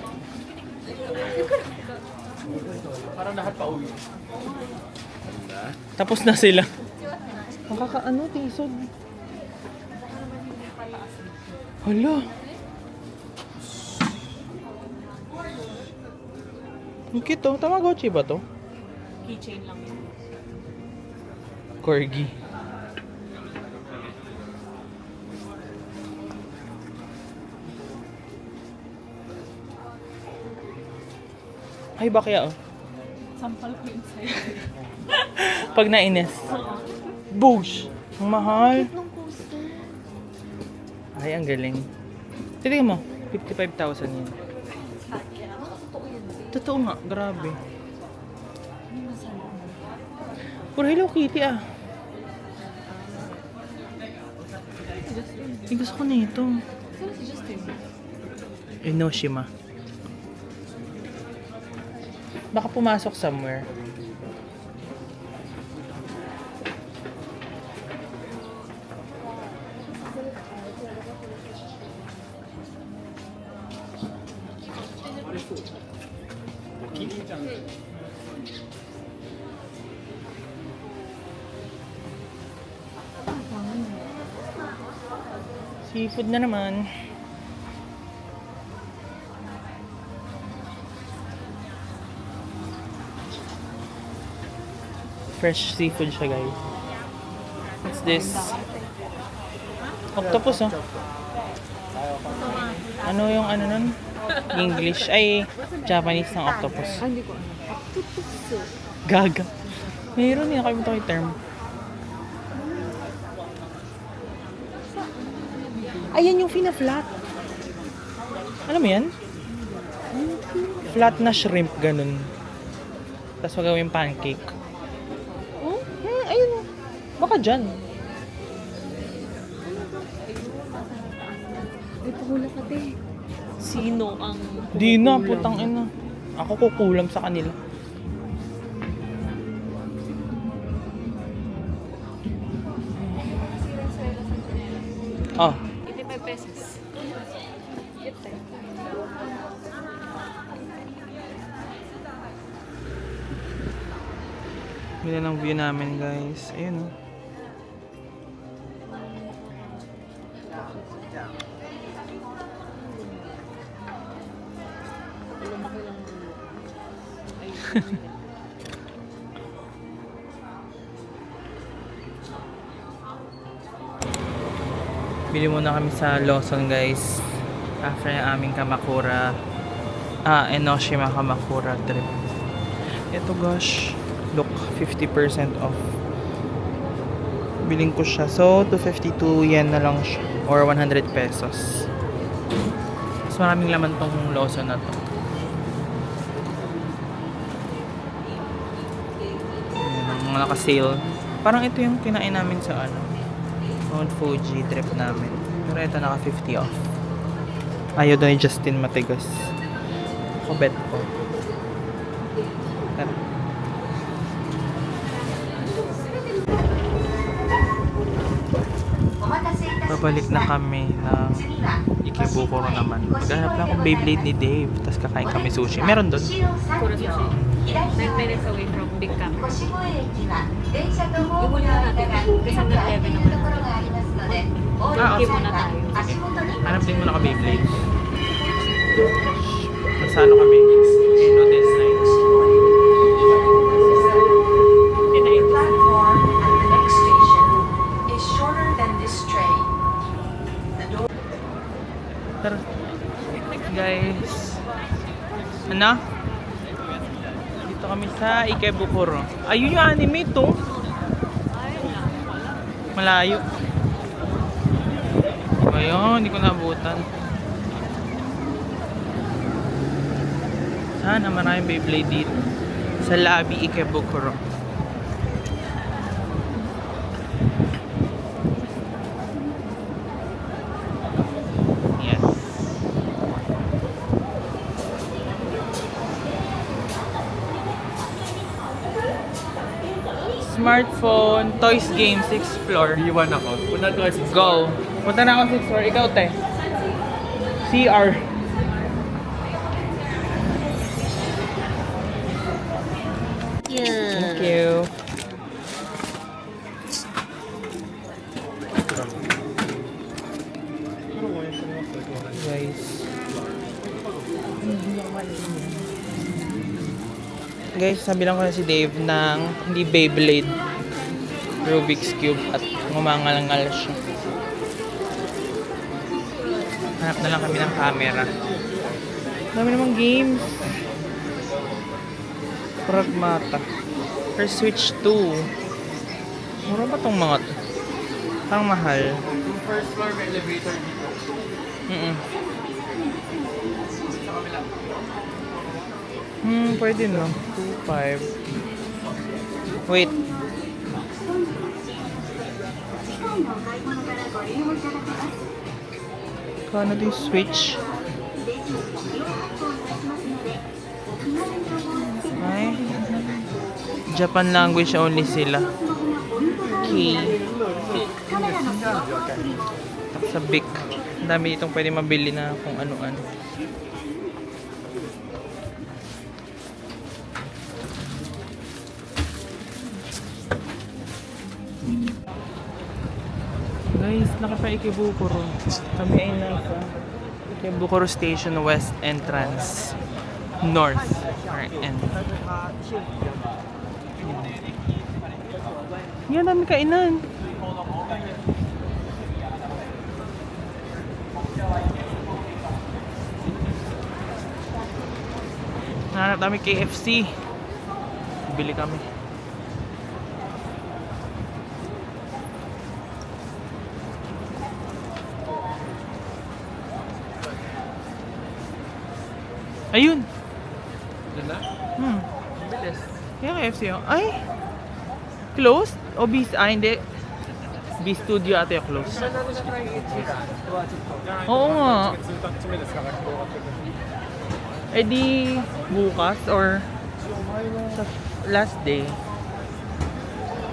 Parang lahat pa uwi. Tapos na sila. Nakakaano, tisod. Hala. Ang cute to. Tamagotchi ba to? Keychain lang yun. Corgi. Ay, bakya oh. Sampal ko yun sa'yo. Pag nainis. Boosh! Ang mahal. Ay, ang galing. Titignan mo. 55,000 yun. Totoo nga. Grabe. Puro Hello Kitty ah. Ay, gusto ko na ito. Saan si Justin? Enoshima. Baka pumasok somewhere. Seafood na naman. Fresh seafood siya, guys. What's this? Octopus, oh. Ano yung ano nun? English. Ay, Japanese ng octopus. Hindi ko alam. Octopus. Gaga. Mayroon yun. Nakalimutan ko yung term. Ayan yung fina-flat. Alam mo yan? Flat na shrimp, ganun. Tapos magawin pancake. Oh? Ayun. Baka dyan. Ay, pahula ka din. Sino ang Di na, putang ina. Ako kukulam sa kanila. Oh. 85 pesos. Ganda ng view namin, guys. Ayun, oh. Bili muna kami sa Lawson guys. After yung aming Kamakura. Enoshima Kamakura trip. Ito gosh. Look, 50% off. Biling ko siya. So, 252 yen na lang siya. Or 100 pesos. Mas maraming laman tong Lawson na to. Ayan, mga naka-sale. Parang ito yung kinain namin sa Mount Fuji trip namin. Pero ito naka 50 off. Ayaw doon ni Justin matigas. Ako bet ko. Tara. Babalik na kami ng Ikebukuro naman. Maghanap lang akong Beyblade ni Dave. Tapos kakain kami sushi. Meron doon? Puro sushi. 9 minutes away from Big Camp. 越越駅は電車とホーム Ibuli の na 間 natin. が Kasi 変 hanggang わってい 11 る naman. ところがありますので、お降り Ah, の okay. 際は足元に Hanap din muna ka Beyblade. Nasa ano kami? Eno this night. The platform at the next station is shorter than this train. The door Tara. Guys. Ano? Dito kami sa Ikebukuro. Ayun yung anime to. Malayo. Ayun, hindi ko nabutan. Sana maraming Beyblade dito. Sa lobby Ikebukuro. Yes. Smartphone, toys, games, 6th floor. Iwan ako. Punta ko kasi. Go. Punta na ako 6th floor. Ikaw, te. CR. Yeah. Thank you. Guys. Guys, sabi lang ko na si Dave ng hindi Beyblade, Rubik's Cube at ngumangal-ngal siya. Hanap na lang kami ng camera. Dami namang games. Pragmata. First Switch 2. Mura ba tong mga to? Parang mahal. Yung first floor may elevator dito. Pwede no. 2.5. Wait. Kano din Switch? Ay. Japan language only sila. Okay. Sa Bic. Ang dami itong pwede mabili na kung ano-ano. Guys, nakapa Ikebukuro. Kami ay nasa Ikebukuro Station West Entrance. North. End. Yan, dami kainan. Hanap dami KFC. Bili kami. Ayun. Yan na? Bilis. Kaya KFC yun. Ay! Closed? O B's? Ah, hindi. B Studio ate yung closed. Oo nga. Eh di bukas or sa last day.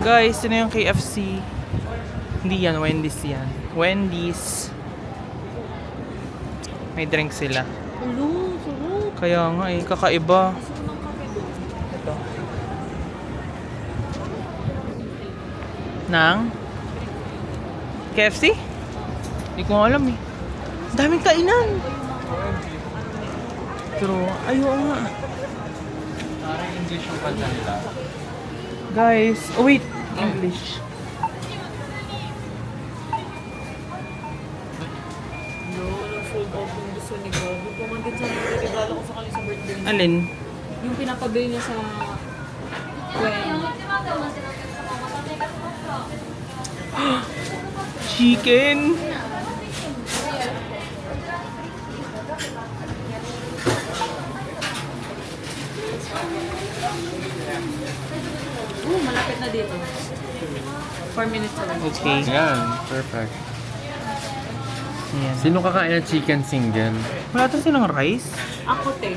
Guys, sino yung KFC? Hindi yan, Wendy's yan. Wendy's. May drink sila. Hello, sarap. Kaya nga eh, kakaiba. Gusto ko ng kape doon. Ito. Nang? KFC? Hindi ko nga alam eh. Daming kainan! Pero, ayaw nga. Parang English yung kanta nila. Guys, oh wait! English. gusto ni God. Kung man din sa regalo ko sa kanya sa birthday niya. Alin? Yung pinapabili niya sa... Chicken! Malapit na dito. 4 minutes away. Okay. Yan, perfect. Ayan. Sino kakain ng chicken single? Wala to silang rice? Ako, te.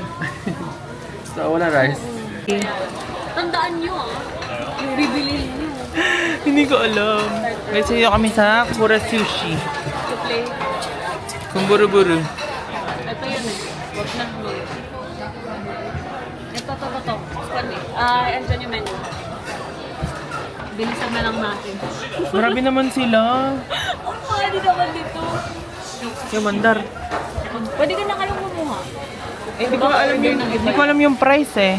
So, wala rice. Okay. Tandaan nyo yung bibili nyo. Hindi ko alam. Guys, sa'yo kami sa Kura Sushi. To play. Kung buru-buru. Ito yun eh. Wag na. No. Ito. Span eh. Andyan yung menu. Bilisan na lang natin. Marami naman sila. Ang pwede naman dito. Yung mandar. Pwede ka na kayong kumuha. Eh, hindi ko alam yung price eh.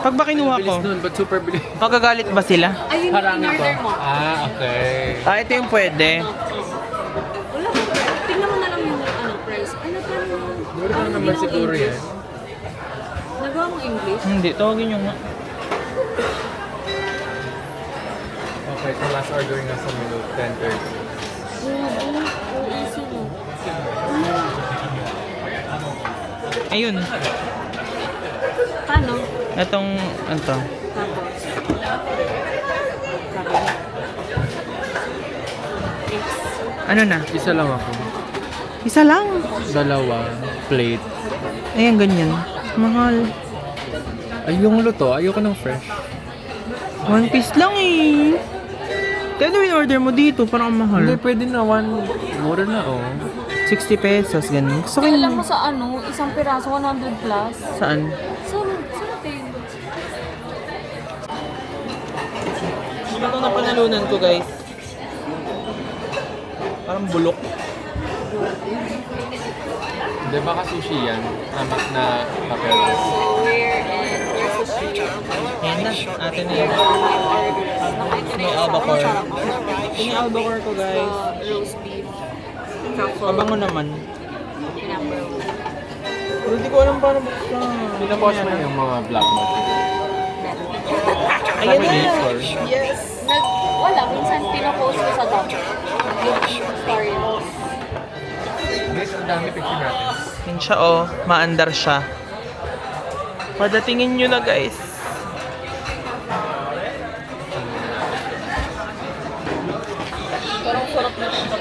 Pag ba kinuha ko, Bilis nun, but super bilis. magagalit ba sila? Ayun yung in-order mo. Ah, okay. Ah, ito yung pwede. Wala ko. Tingnan mo na lang yung price. Ano pa naman? Siguro ka naman siguro yan. Nagawa mo English? Hindi, tawagin nyo nga. Okay, so last ordering na sa menu, 10:30. Easy mo. Ayun. Paano? Itong, ano to? Tapos. Ano na? Isa lang ako. Isa lang. Dalawa, plate. Ayan, ganyan. Mahal. Ay, yung luto, ayoko ng fresh. 1 piece lang eh. Kaya ano in-order mo dito? Parang ang mahal. Hindi, pwede na mura na oh. 60 pesos, ganun. Gusto ko Kaya yung... alam mo sa isang piraso, 100 plus. Saan? Sa atin. Ano ba itong napanalunan ko, guys? Parang bulok. Hindi, baka sushi yan. Tamat na papel. Ayan na, atin na yun. May albacore. Ito yung albacore ko, guys. Roast beef. Kabango naman. Pero hindi ko alam paano buksan. Pinapost mo yung mga black market. Ayan na! na. Yes! Wala, minsan pinapost ko sa dog. Yung story. Guys, ang dami picture natin. Yun siya, oh. Maandar siya. Padatingin nyo na, guys. Parang sarap na siya.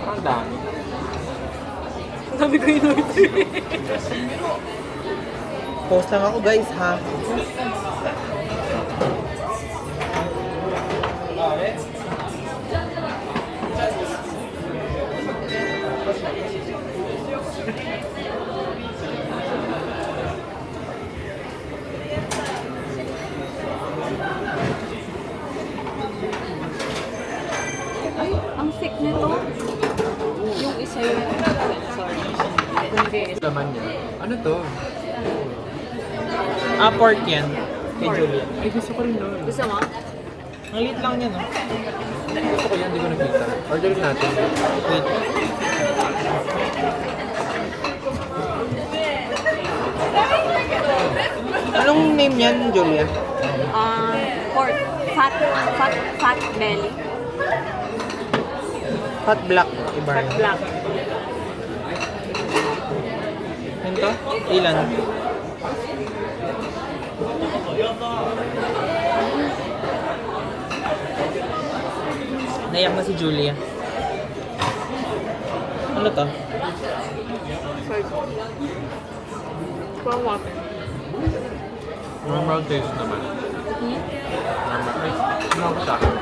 Ang dami. Sabi ko in-order. Post lang ako, guys, ha? Ay, ang thick nito. Yung isa yun. Sorry. Hindi. Laman niya. Ano to? Ah, pork yan. Kay Julia. Ay, gusto ko rin nun. Gusto mo? Ang liit lang yan, oh. Gusto ko yan, di ko nakita. Orderin natin. Wait. Anong name yan, Julia? Pork. Fat belly. Fat black. Iba Fat rin. black. Yan to? Ilan? Naiyak na si Julia. Ano to? From water. Normal taste naman. Normal. Ay, ano ko sa akin?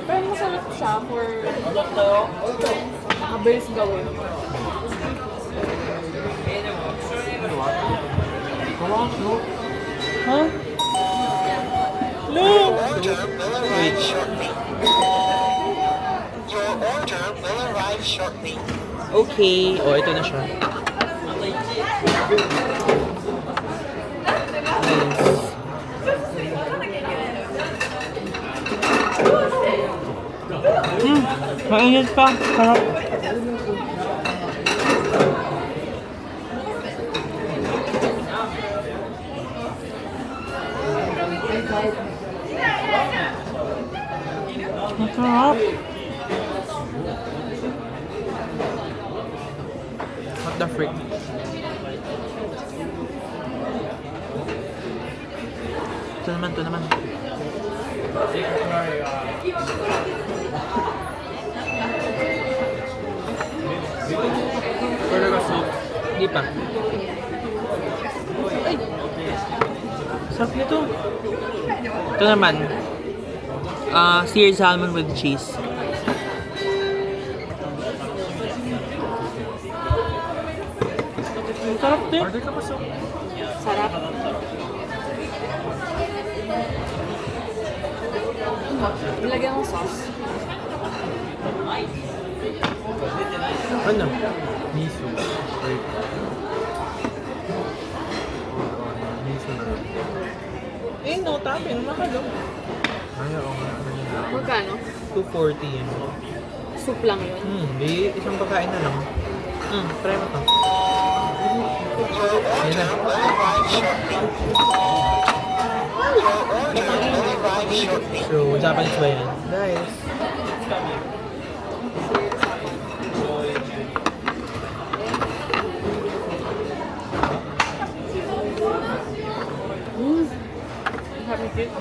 Pero masarap siya for mabilis gawin. Huh? Look! Wait. Okay. Oh, ito na siya. Nice. Mainit pa. Sarap. Masarap. What the frick? Ito naman, ito naman. Pero ka soup. Hindi pa. Ay! Sarap nito. Ito naman. Seared salmon with cheese. Sarap din. Order ka pa soup. Sarap. Nilagyan ko sauce. Ano? Miso. Wait. Miso na. Eh, no, tapin. Mahalo. Ay, oo nga. Magkano? 240 yan. Soup lang yun. Di isang pagkain na lang. Try mo to. Ayan na. So, Japanese ba yan? Guys. Happy cake.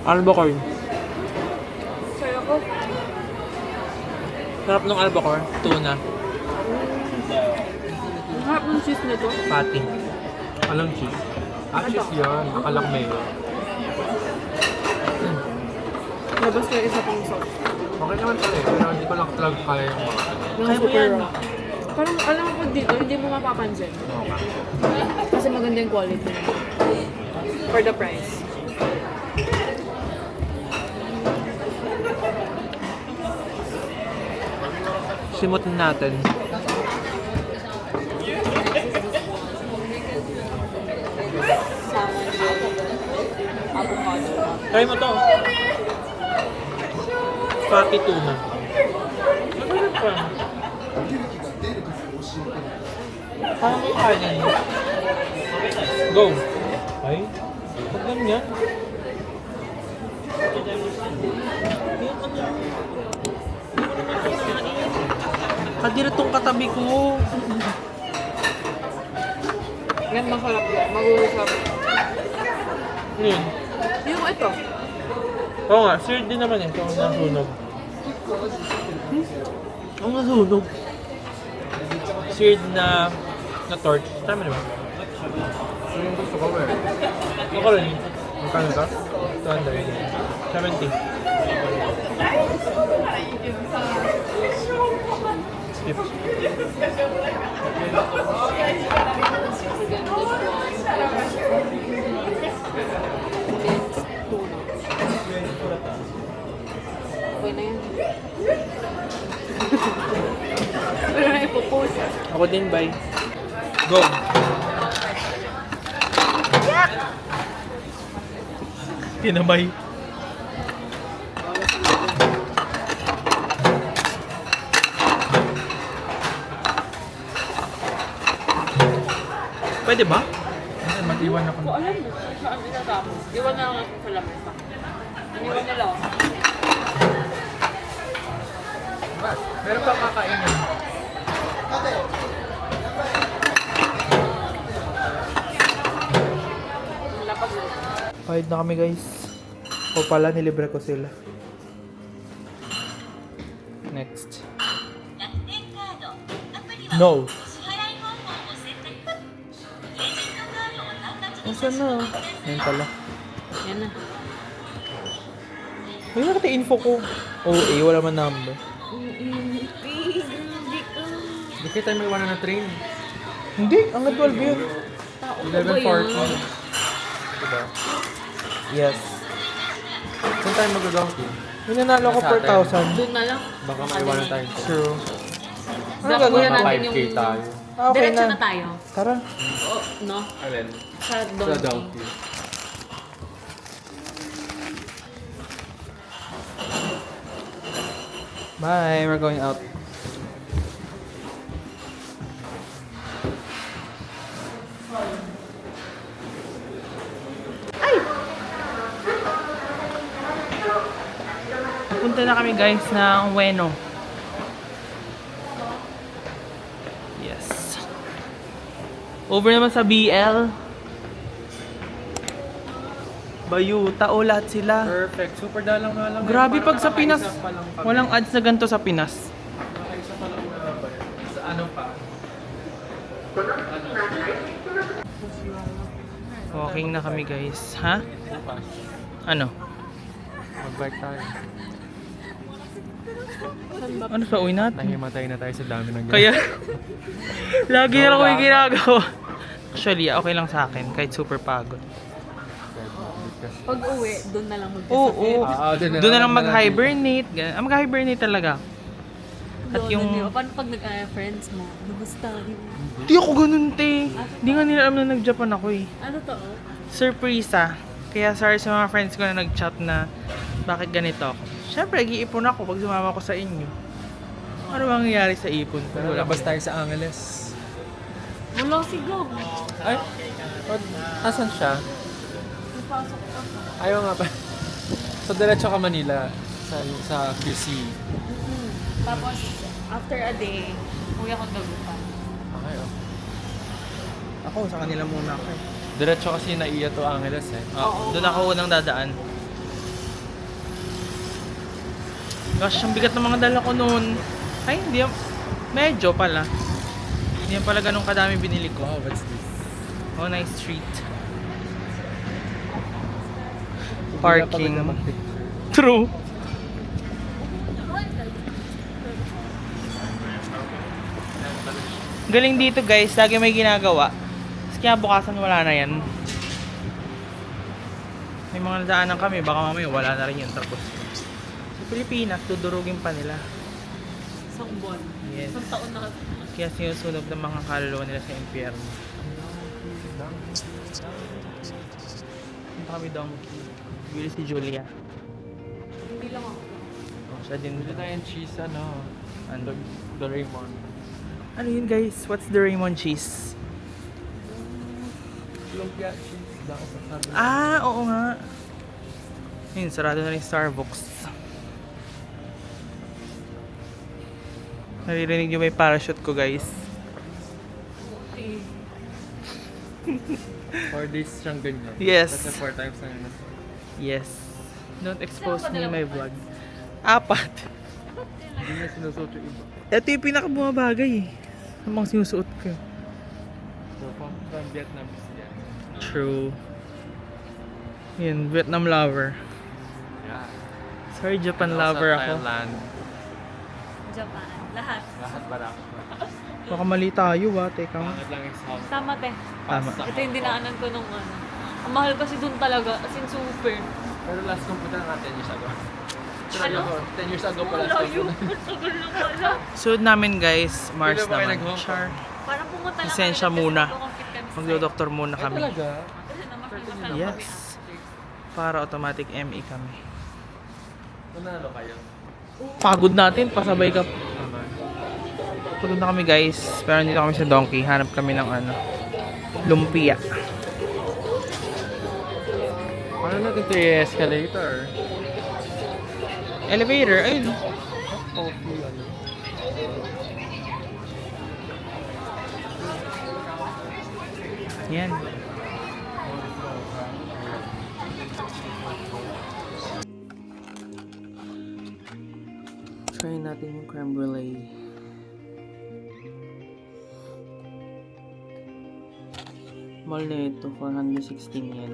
Albacore. Sa'yo ko. Sarap ng albacore. Tuna. Ang harap ng cheese nito. Patty. Alang cheese. Cheese yun. Akalang mayo. Labas ko yung isa pang sauce. Okay naman pala eh. Pero hindi ko lang talaga kaya yung mga. Yung Kaya mo super yan. raw. Parang alam mo po dito, hindi mo mapapansin. Kasi maganda yung quality. For the price. Simutin natin. Salmon with avocado. Try mo to. Patty tuna. Masarap pa. Parang may kanin. Go. Ay. Huwag ganyan. Kadira tong katabi ko. Yan, masarap yan. Mag-uusap. Ano yun? Yung ito. Oo nga, seared din naman eh. So, nasunog. Ang nasunog. Seared na torch. Tama naman. So yung gusto ko eh. Ako rin. Magkano ka? 200. 70. Skip. Okay na yan. Pero na ipopost. Ako din, bye. Go. Kinabay. Pwede ba? Ay, mag-iwan ako. So, alam mo, saan itatapos? Iwan na lang natin sa lamesa. Iniwan nila ako. Meron pa kakainin. Lapag na. Kahit na kami guys. O pala, nilibre ko sila. Next. No. Nasaan na? Ayun pala. Yan na. May nakita info ko. OA, wala man number. Di kayo tayo may iwanan na train. Hindi, ang 12 yun. 11:40. Diba? Yes. Saan tayo mag-donkey? Yung nanalo ko Sa per atin. 1,000. Doon na lang. Baka maiwanan tayo. True. Ano Dapat gagawin muna mo? natin 5K tayo. Ah, okay Diretso na. na tayo. Tara. O, no? Alin? Sa Sa donkey. donkey. Bye, we're going out. Punta na kami guys ng Ueno. Yes. Over naman sa BL. Bayuta, o lahat sila. Perfect. Super dalang na lang. Grabe pag sa Pinas, walang ads na ganito sa Pinas. Nakaisa pa lang na ba? Sa ano pa? Walking na kami guys. Ha? Bukas. Ano? Mag-bike tayo. Ano sa uwi natin? Nahimatay na tayo sa dami ng Kaya, lagi na lang ako yung ginagawa. Actually, okay lang sa akin. Kahit super pagod. Pag uwi, doon na lang Oo. magkasakit. Doon na lang mag-hibernate. Ganun. Mag-hibernate talaga. At yung... Paano pag nag-friends mo? Lubos tayo. Di ako ganun, te. Di nga nila alam na nag-Japan ako eh. Ano to? Surprise ah. Kaya sorry sa mga friends ko na nag-chat na bakit ganito ako. Siyempre, nag-iipon ako pag sumama ko sa inyo. Ano mangyayari sa ipon ko? Pero labas tayo sa Angeles. Wala si Gog. Ay! Asan siya? Napasok ka. Ayaw nga pa. So, diretso ka Manila sa QC. Tapos, after a day, uwi ako Dagupan. Okay, oh. Ako, sa kanila muna ako eh. Diretso kasi naiya to Angeles eh. Doon ako unang dadaan. Gosh, ang bigat ng mga dala ko noon. Ay, hindi. Medyo pala. Hindi yan pala ganun kadami binili ko. Wow, what's this? Oh, nice street. Parking. True. Galing dito guys, lagi may ginagawa. Tapos kinabukasan wala na yan. May mga nadaanan kami, baka mamaya wala na rin yun. Tapos sa Pilipinas, dudurugin pa nila. Isang buwan. Yes. Isang taon na. Kaya sinusunog ng mga kaluluwa nila sa impyerno. Punta kami donkey. Bili si Julia. Hindi lang ako. Oh, siya din. Bili tayo ng cheese, ano? Ano? The Raymond. Ano yun guys? What's the Raymond cheese? Lumpia cheese. Dako sa sabi. Ah, oo nga. Yun, sarado na rin Starbucks. Naririnig niyo ba yung parachute ko guys? 4 days siyang ganyan. Yes. Kasi 4 times na yun. Yes. Don't expose me in my vlog. 4. Hindi niya sinusuot yung iba. Ito yung pinakabumabagay eh. Ang mga sinusuot ko. So, from Vietnam is yan. True. Yun, Vietnam lover. Yeah. Sorry, Japan Also lover ako. Thailand. Japan. Lahat. Lahat para. Baka mali tayo teka. Pangat lang yung sound. Tama te. Tama. Ito yung dinaanan ko nung ano. Ang mahal kasi dun talaga. As in super. Pero last kong punta nga 10 years ago. Ano? 10 years ago pa last Wala kong yun. punta. Tagal na pala. Suod namin guys, Mars Pwede ba kayo naman. nag-Hong Kong? Char. Parang pumunta lang Lisensya kami, muna. nagko-compete kami sa Magdo-doktor muna Ay, kami. talaga? Kasi naman lang Yes. kami. Para automatic ME kami. Nanalo kayo? Pagod natin, pasabay ka. Tama. Pagod na kami guys. Pero dito kami sa Donkey. Hanap kami ng ano, lumpia. Paano natin ito yung escalator? Elevator, ayun. Coffee, ano? Yan. Try natin yung creme brulee. Mahal na ito, 416 yen.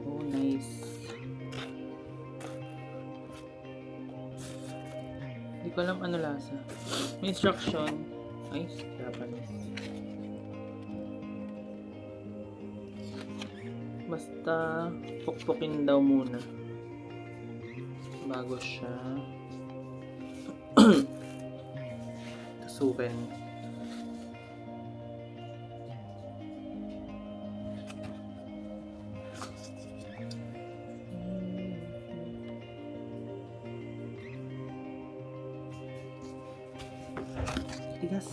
Oh, nice. Hindi ko alam ano lasa. May instruction. Ay, Japanese. Basta pukpukin daw muna bago siya tusukin. Tigas.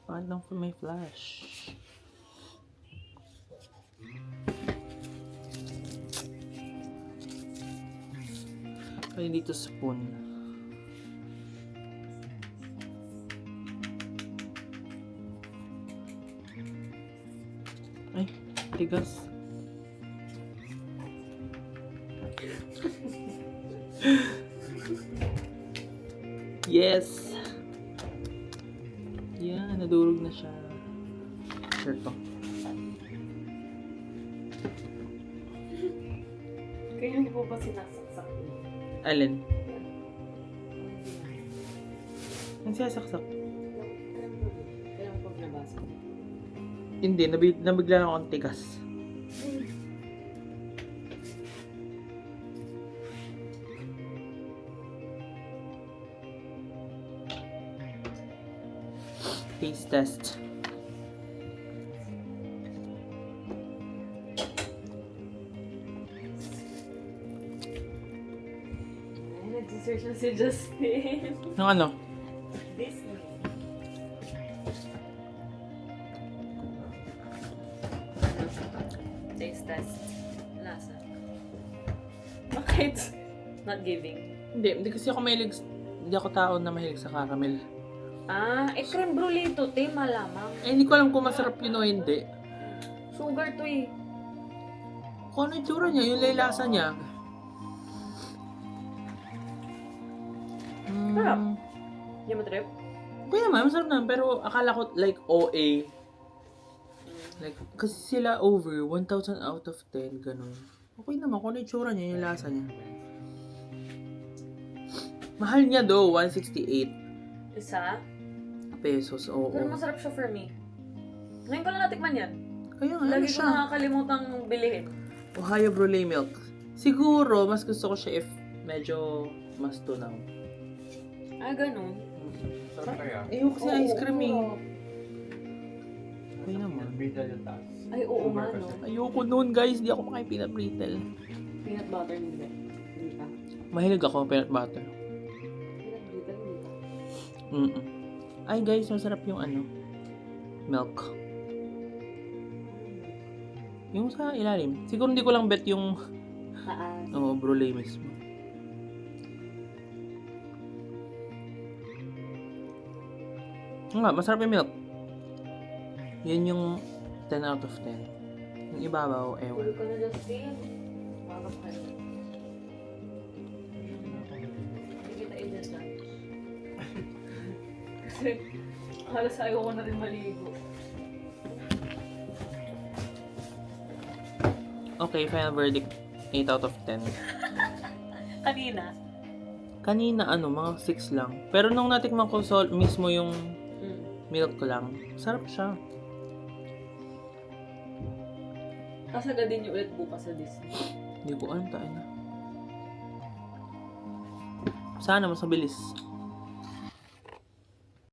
Paano lang for my flash? Ay, dito spoon. Ay, tigas. Yes! Yan, nadurog na siya. Sure to. Kaya hindi po ba sinasaksak? Alin? Ang sasaksak. Kaya mo pag nabasa. Hindi, nabigla lang akong tigas. Taste test. Ay, nag-search na si Justin. Ng ano? Disney. Taste test. Lasa. Bakit? Not giving. Hindi kasi ako mahilig. Hindi ako tao na mahilig sa caramel. Ah, creme brulee to, te, malamang. Eh, hindi ko alam kung masarap yun o hindi. Sugar to eh. Kung ano yung tsura niya, yung laylasa niya. Sarap. Hindi mo trip? Okay naman, masarap naman. Pero akala ko like OA. Like, kasi sila over 1,000 out of 10, ganun. Okay naman, kung ano yung tsura niya, yung lasa niya. Mahal niya do, 168 Isa? pesos, oo. Pero masarap siya for me. Ngayon ko lang natikman yan. Kaya nga, ano Lagi ko siya? nakakalimutang bilhin. Ohio Brulee Milk. Siguro, mas gusto ko siya if medyo mas tunaw. Ah, ganun. Sarap kaya. Ayoko kasi ice cream eh. Okay naman. Brittle yung taas. Ay, oo nga, Sugar no? kasi. Ayoko noon guys, di ako makain peanut brittle. Peanut butter, hindi. Hindi ka. Mahilig ako peanut butter. Peanut butter, hindi ka. Ay guys, masarap yung ano, milk. Yung sa ilalim. Siguro hindi ko lang bet yung Taas. brulee mismo. Nga, masarap yung milk. Yun yung 10 out of 10. Yung ibabaw, ewan. Tulog ka na, Justin. Magap ka na. Hindi kita i-judge. Kasi, halos ayaw ko na rin maligo. Okay, final verdict. 8 out of 10. Kanina? Kanina, mga 6 lang. Pero nung natikman ko mismo yung milk lang, sarap siya. Kasagad din yung ulit bukas sa Disney. Hindi ko alam tayo na. Sana mas mabilis.